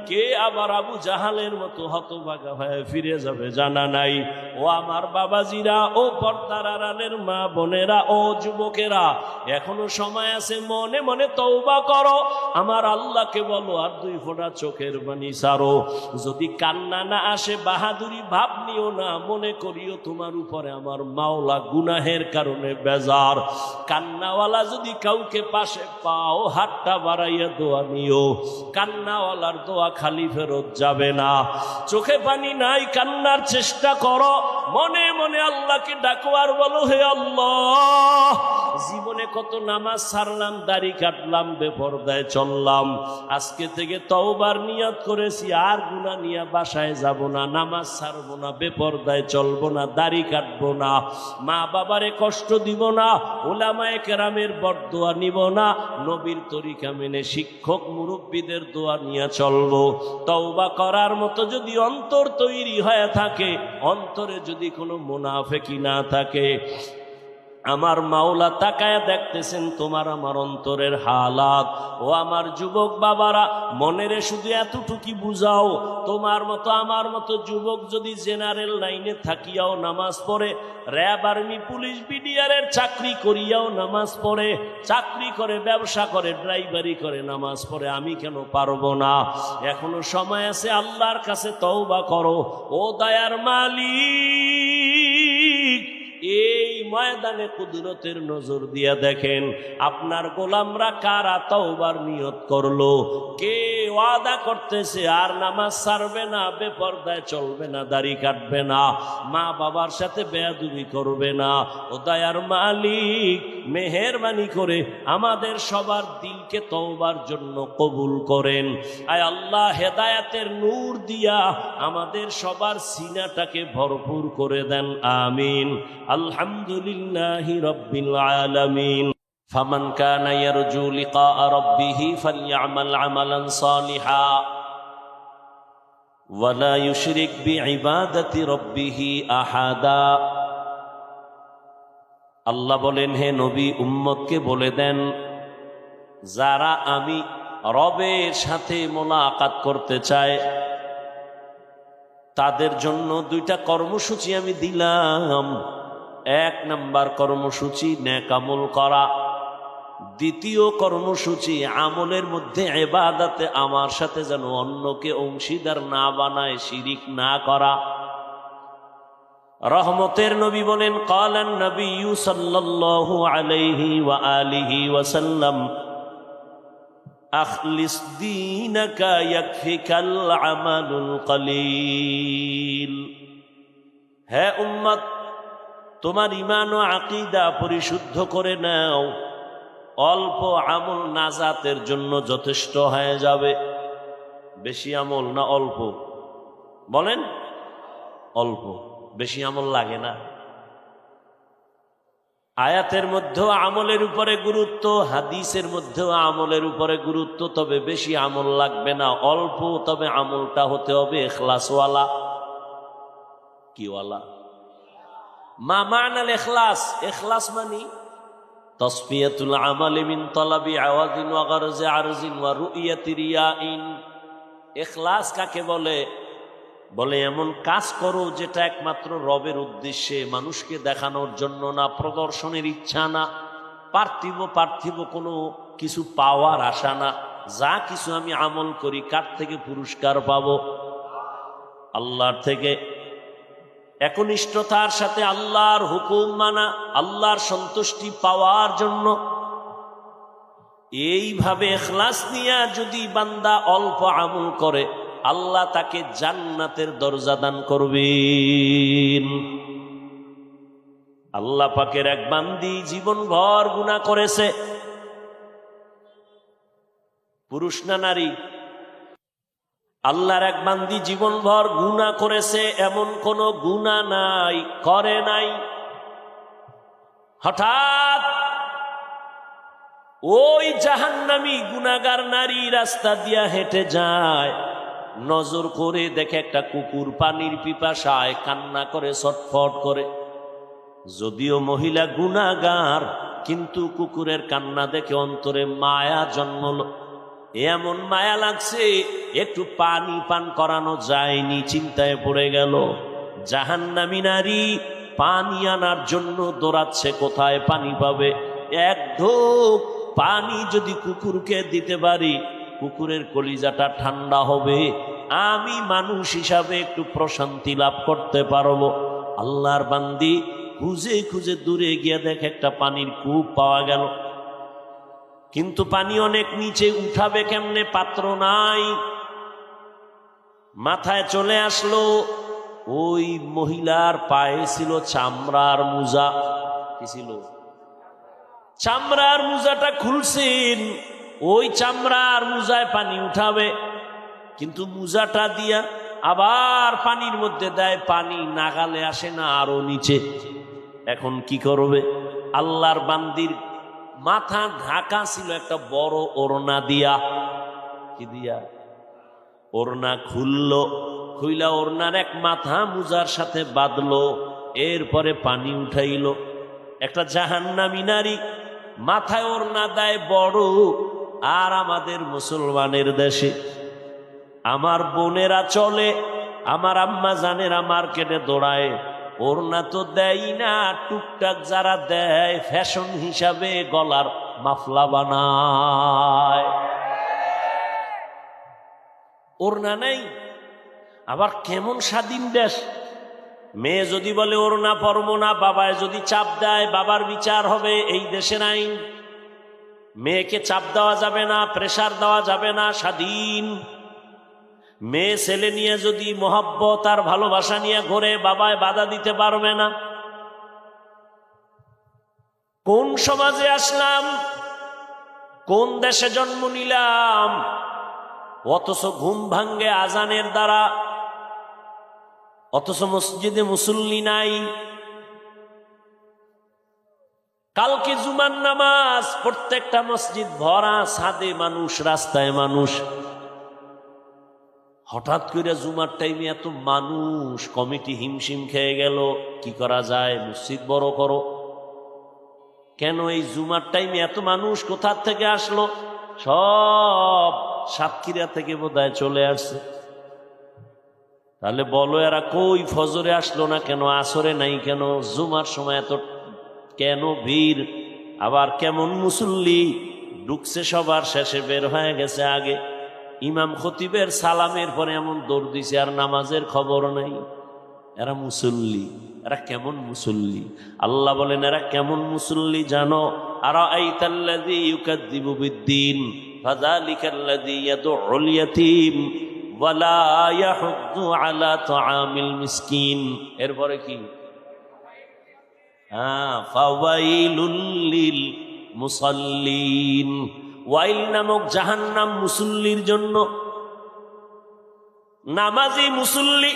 কে আবার আবু জাহালের মতো হতভাগা হয়ে ফিরে যাবে জানা নাই। ও আমার বাবাজিরা, ও পর্দার আড়ালের মা বোনেরা, ও যুবকেরা, এখনো সময় আছে, মনে মনে তওবা করো, আমার আল্লাহকে বলো, আর 2 ফোঁটা চোখের পানি ছাড়ো। যদি কান্না না আসে, বাহাদুরি ভাব নিও না, মনে করিও তোমার উপরে আমার মাওলা গুনাহের কারণে বেজার। কান্নাওয়ালা যদি কাউকে পাশে পাও, হাতটা বাড়াইয়া দোয়া নিও, কান্নাওয়ালার দোয়া খালি ফেরত যাবে না। চোখে পানি নাই, কান্নার চেষ্টা করো, মনে মনে আল্লাহকে ডাকো আর বলো, হে আল্লাহ, জীবনে কত নামাজ ছাড়লাম, দাড়ি কাটলাম, বেপরদায় চললাম, আজকে থেকে তওবার নিয়ত করেছি, আর গুনাহ নিয়ে বাসায় যাব না, নামাজ ছাড়বো না, বেপরদায় চলবো না, দাড়ি কাটবো না, মা বাবারে কষ্ট দিব না, উলামায়ে কেরামের বরদোয়া নিব না, নবীর তরিকা মেনে শিক্ষক মুরব্বীদের দোয়া নিয়ে চলবো। তওবা করার মতো যদি অন্তর তৈরি হয়ে থাকে, অন্তরে যদি কোনো মুনাফিকি না থাকে, আমার মাওলা তাকায়া দেখতেছেন তোমার আমার অন্তরের হালাত। ও আমার যুবক বাবারা, মনেরে শুধু এতটুকু বুঝাও, তোমার মতো আমার মতো যুবক যদি জেনারেল লাইনে থাকিয়াও নামাজ পড়ে, র্যাব, আর্মি, পুলিশ, বিডিআরের চাকরি করিয়াও নামাজ পড়ে, চাকরি করে, ব্যবসা করে, ড্রাইভারি করে, নামাজ পড়ে, আমি কেন পারবো না? এখনো সময় আছে, আল্লাহর কাছে তওবা করো। ও দয়ার মালিক, এই ময়দানে কুদরতের নজর দিয়া দেখেন, আপনার গোলামরা কারা তওবার নিয়ত করলো, কে ওয়াদা করতেছে আর নামাজ ছাড়বে না, বেপরদায় চলবে না, দাড়ি কাটবে না, মা বাবার সাথে বেয়াদবি করবে না। ও দয়ার মালিক, মেহেরবানি করে আমাদের সবার দিলকে তওবার জন্য কবুল করেন। আয় আল্লাহ, হেদায়েতের নূর দিয়া আমাদের সবার সিনাটাকে ভরপুর করে দেন, আমিন। আলহামদুলিল্লাহি রাব্বিল আলামিন। ফামান কানা ইয়ারজু লিকা রাব্বিহি ফালইআমাল আমালান সালিহা ওয়া লা ইউশরিক বিইবাদাতি রাব্বিহি আহাদা। আল্লাহ বলেন, হে নবী, উম্মতকে বলে দেন, যারা আমি রবের সাথে মোলাকাত করতে চায়, তাদের জন্য 2টা কর্মসূচি আমি দিলাম। 1 নাম্বার কর্মসূচি নেক আমল করা, 2য় কর্মসূচি আমলের মধ্যে ইবাদতে আমার সাথে যেন অন্যকে অংশীদার না বানায়, শিরিক না করা। রহমতের নবী বলেন, ক্বালান নবিয়্যু সাল্লাল্লাহু আলাইহি ওয়া আলিহি ওয়া সাল্লাম, আখলিস দীনাকা ইয়াকফিকাল আমালুল কলিল। হে উম্মত, তোমার ঈমান ও আকীদা পরিশুদ্ধ করে নাও, অল্প আমল নাজাতের জন্য যথেষ্ট হয়ে যাবে। বেশি আমল না অল্প? বলেন, অল্প, বেশি আমল লাগে না। আয়াতের মধ্যেও আমলের উপরে গুরুত্ব, হাদিসের মধ্যেও আমলের উপরে গুরুত্ব, তবে বেশি আমল লাগবে না, অল্প, তবে আমলটা হতে হবে ইখলাসওয়ালা। কিওয়ালা? মা মানাল ইখলাস? ইখলাস মানে তাসফিয়াতুল আমালি মিন তালাবি আওয়াজিন ওয়া গারজি আরজিন ওয়া রুইয়াতি রিয়াইন। ইখলাস কাকে বলে? বলে এমন কাজ করো যেটা একমাত্র রবের উদ্দেশ্যে, মানুষকে দেখানোর জন্য না, প্রদর্শনের ইচ্ছা না, পার্থিব কোনো কিছু পাওয়ার আশা না। যা কিছু আমি আমল করি, কার থেকে পুরস্কার পাবো? আল্লাহর থেকে। একনিষ্ঠতার সাথে আল্লাহর হুকুম মানা, আল্লাহর সন্তুষ্টি পাওয়ার জন্য। এইভাবে ইখলাস নিয়ে যদি বান্দা অল্প আমল করে, আল্লাহ তাকে জান্নাতের দরজা দান করবেন। আল্লাহ পাকের এক বান্দি জীবনভর গুনাহ করেছে, পুরুষ না নারী? আল্লাহর এক বান্দি জীবনভর গুনাহ করেছে, এমন কোন গুনাহ নাই করে নাই। হঠাৎ ওই জাহান্নামী গুনাহগার নারী রাস্তা দিয়া হেঁটে যায়, নজর করে দেখে একটা কুকুর পানির পিপাসায় কান্না করে, ছটফট করে। যদিও মহিলা গুনাহগার, কিন্তু কুকুরের কান্না দেখে অন্তরে মায়া জন্মল। এমন মায়া লাগছে, একটু পানি পান করানো যায়নি, চিন্তায় পড়ে গেল। জাহান্নামী নারী পানি আনার জন্য দৌড়াচ্ছে, কোথায় পানি পাবে। এক ঢোক পানি যদি কুকুরকে দিতে পারি, কুকুরের কলিজাটা ঠান্ডা হবে, আমি মানুষ হিসাবে একটু প্রশান্তি লাভ করতে পারবো। আল্লাহর বান্দি খুঁজে খুঁজে দূরে গিয়ে দেখে একটা পানির কূপ পাওয়া গেল, কিন্তু পানি অনেক নিচে, উঠাবে কেমনে, পাত্র নাই। মাথায় চলে আসলো ওই মহিলার পায়ে ছিল চামড়ার মোজা। কি ছিল? চামড়ার মোজাটা খুলছেন, ওই চামড়ার মোজায় পানি উঠাবে, কিন্তু মোজাটা দিয়া আবার পানির মধ্যে দেয়, পানি নাগালে আসে না, আরো নিচে। এখন কি করবে? আল্লাহর বান্দির মাথা ঢাকা ছিল একটা বড় ওড়না দিয়া। কি দিয়া? ওড়না খুললো, খুইলা ওড়নার এক মাথা মুজার সাথে বাঁধলো, এরপরে পানি উঠাইলো। একটা জাহান্নামী নারী মাথায় ওড়না দেয় বড়, আর আমাদের মুসলমানের দেশে আমার বোনেরা চলে, আমার আম্মা জানেরা মার্কেটে দৌড়ায়, ওড়না তো দেয় না, টুকটাক যারা দেয় ফ্যাশন হিসাবে গলার মাফলা বানায়। ওড়না নেই। আবার কেমন স্বাধীন দেশ! মেয়ে যদি বলে ওড়না পরবো না, বাবায় যদি চাপ দেয়, বাবার বিচার হবে। এই দেশে নাই, মেয়েকে চাপ দেওয়া যাবে না, প্রেসার দেওয়া যাবে না, স্বাধীন। মেয়ে ছেলে নিয়ে যদি মোহাব্বত আর ভালোবাসা নিয়ে ঘুরে, বাবায় বাধা দিতে পারবে না। কোন সমাজে আসলাম, কোন দেশে জন্ম নিলাম, অথচ ঘুম ভাঙ্গে আজানের দ্বারা, অথচ মসজিদে মুসল্লি নাই। কালকে জুমার নামাজ, প্রত্যেকটা মসজিদ ভরা, ছাদে মানুষ, রাস্তায় মানুষ। হঠাৎ করে জুমার টাইমে এত মানুষ, কমিটি হিমশিম খেয়ে গেল, কি করা যায়, মসজিদ বড় করো। কেন এই জুমার টাইমে এত মানুষ কোথা থেকে আসলো? সব সাতক্ষীরা থেকে বোধহয় চলে আসছে। তাহলে বলো এরা কই ফজরে আসলো না কেন, আসরে নাই কেন, জুমার সময় এত কেন ভিড়? আবার কেমন মুসল্লি ঢুকছে সবার শেষে, বের হয়ে গেছে আগে। ইমাম খতিবের সালামের পরে এমন দৌড় দিছে, আর নামাজের খবর নাই। এরা মুসল্লি, এরা কেমন মুসল্লি? আল্লাহ বলেন এরা কেমন মুসল্লি জানো? আরাআইতাল্লাযী ইউকাযযিবু বিদ্দীন ফাযালিকাল্লাযী ইয়াদউল ইয়াতীম ওয়ালা ইয়াহুদ্দু আলা তাআমিল মিসকিন। এরপরে কি? ফাওয়াইলুল লিল মুসাল্লিন। ওয়াইল নামক জাহান্নাম মুসল্লির জন্য। নামাজি মুসল্লি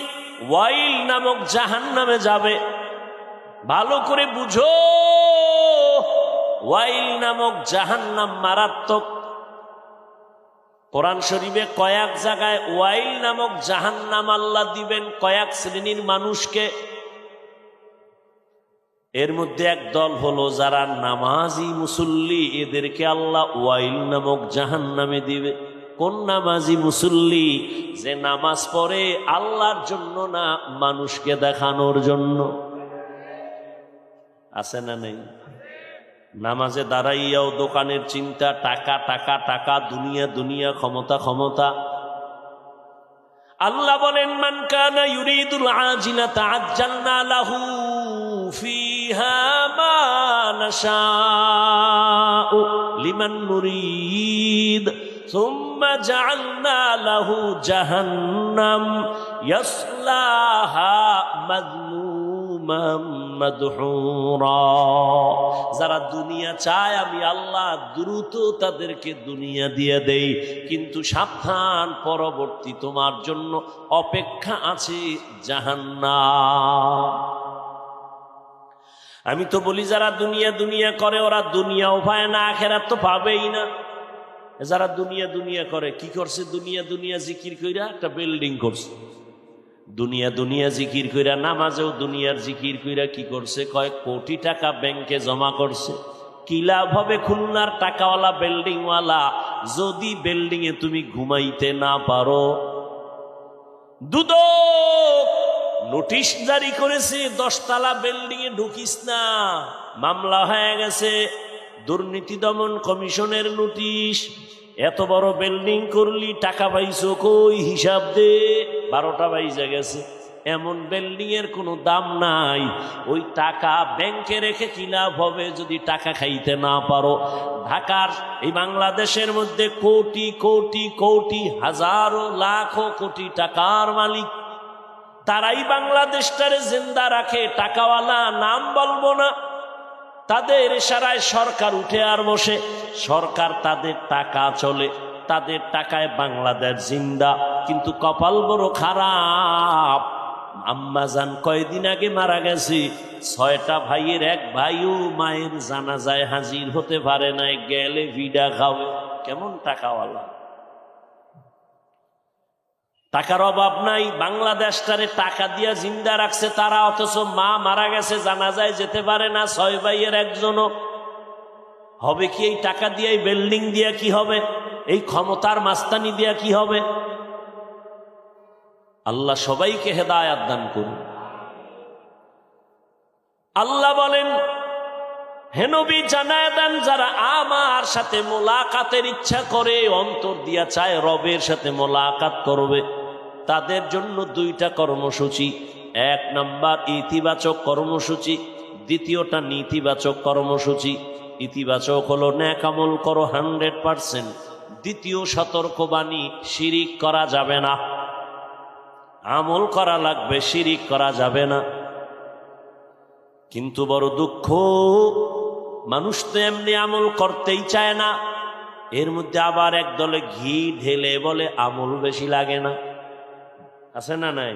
ওয়াইল নামক জাহান্নামে যাবে। ভালো করে বুঝো, ওয়াইল নামক জাহান্নাম মারাত্মক। কোরআন শরীফে কয়েক জায়গায় ওয়াইল নামক জাহান্নাম আল্লাহ দিবেন কয়েক শ্রেণীর মানুষকে। এর মধ্যে এক দল হলো যারা নামাজি মুসল্লি, এদেরকে আল্লাহ ওয়াইল নামক জাহান্নামে দিবে। কোন নামাজি মুসল্লি? যে নামাজ পড়ে আল্লাহর জন্য না, মানুষকে দেখানোর জন্য। আছে না নেই? নামাজে দাঁড়াইয়াও দোকানের চিন্তা, টাকা টাকা টাকা, দুনিয়া দুনিয়া, ক্ষমতা ক্ষমতা। আল্লাহ বলেন মান কানা ইউরিদুল আজিলাতা আজ্জালনা লাহু ফিহা মা নাশাউ লিমান নুরিদ সুম্মা জাআলনা লাহু জাহান্নাম ইয়াসলাহা মাযমুমান মাদহুরা। যারা দুনিয়া চায় আমি আল্লাহ দ্রুত তাদেরকে দুনিয়া দিয়ে দেই, কিন্তু সাবধান, পরবর্তী তোমার জন্য অপেক্ষা আছে জাহান্নাম। আমি তো বলি যারা দুনিয়া দুনিয়া করে ওরা দুনিয়াও পায় না, আখিরাত তো পাবেই না। যারা দুনিয়া দুনিয়া করে কি করছে? দুনিয়া দুনিয়া জিকির কইরা একটা বিল্ডিং করছে, দুনিয়া দুনিয়া জিকির কইরা, নামাজেও দুনিয়ার জিকির কইরা কি করছে? কয়েক কোটি টাকা ব্যাংকে জমা করছে। কি লাভ হবে? খুলনার টাকাওয়ালা বিল্ডিংওয়ালা যদি বিল্ডিং এ তুমি ঘুমাইতে না পারো, দুদক নোটিশ জারি করেছে 10 তলা বিল্ডিং এ ঢুকিস না, মামলা হয়ে গেছে। দুর্নীতি দমন কমিশনের নোটিশ, এত বড় বিল্ডিং করলি, টাকা পাইছো কই, হিসাব দে। 12টা বাজে গেছে, এমন বিল্ডিং এর কোনো দাম নাই। ওই টাকা ব্যাংকে রেখে কি লাভ হবে যদি টাকা খাইতে না পারো? ঢাকার এই বাংলাদেশের মধ্যে কোটি কোটি কোটি হাজারো লাখো কোটি টাকার মালিক, তারাই বাংলাদেশটারে জিন্দা রাখে। টাকাওয়ালা নাম বলবো না, তাদের ইশারায় সরকার উঠে আর বসে, সরকার তাদের টাকা চলে, তাদের টাকায় বাংলাদেশ জিন্দা। কিন্তু কপাল বড় খারাপ, আম্মাজান কয়দিন আগে মারা গেছে, 6টা ভাইয়ের এক ভাইও মায়ের জানাজায় হাজির হতে পারে নাই, গেলে ভিডা খাবে। কেমন টাকাওয়ালা, টাকার অভাব নাই, বাংলাদেশটারে টাকা দিয়া জিন্দা রাখছে তারা, অথচ মা মারা গেছে জানাজায় যেতে পারে না 6 ভাইয়ের একজনও। হবে কি এই টাকা দিয়ে, এই বিল্ডিং দিয়া কি হবে, এই ক্ষমতার মাস্তানি দিয়া কি হবে? আল্লাহ সবাইকে হেদায়াত দান করুন। আল্লাহ বলেন, হে নবী জানায় দেন, যারা আমার সাথে মোলাকাতের ইচ্ছা করে, অন্তর দিয়া চায় রবের সাথে মোলাকাত করবে, তাদের জন্য 2টা কর্মসূচি। 1 নাম্বার ইতিবাচক কর্মসূচি, দ্বিতীয়টা নেতিবাচক কর্মসূচি। ইতিবাচক হলো নেক আমল করো 100%। দ্বিতীয় সতর্কবাণী, শিরিক করা যাবে না, আমল করা লাগবে, শিরিক করা যাবে না। কিন্তু বড় দুঃখ, মানুষ তো এমনি আমল করতেই চায় না, এর মধ্যে আবার একদলে ঘি ঢেলে বলে আমল বেশি লাগে না। আছে না নাই?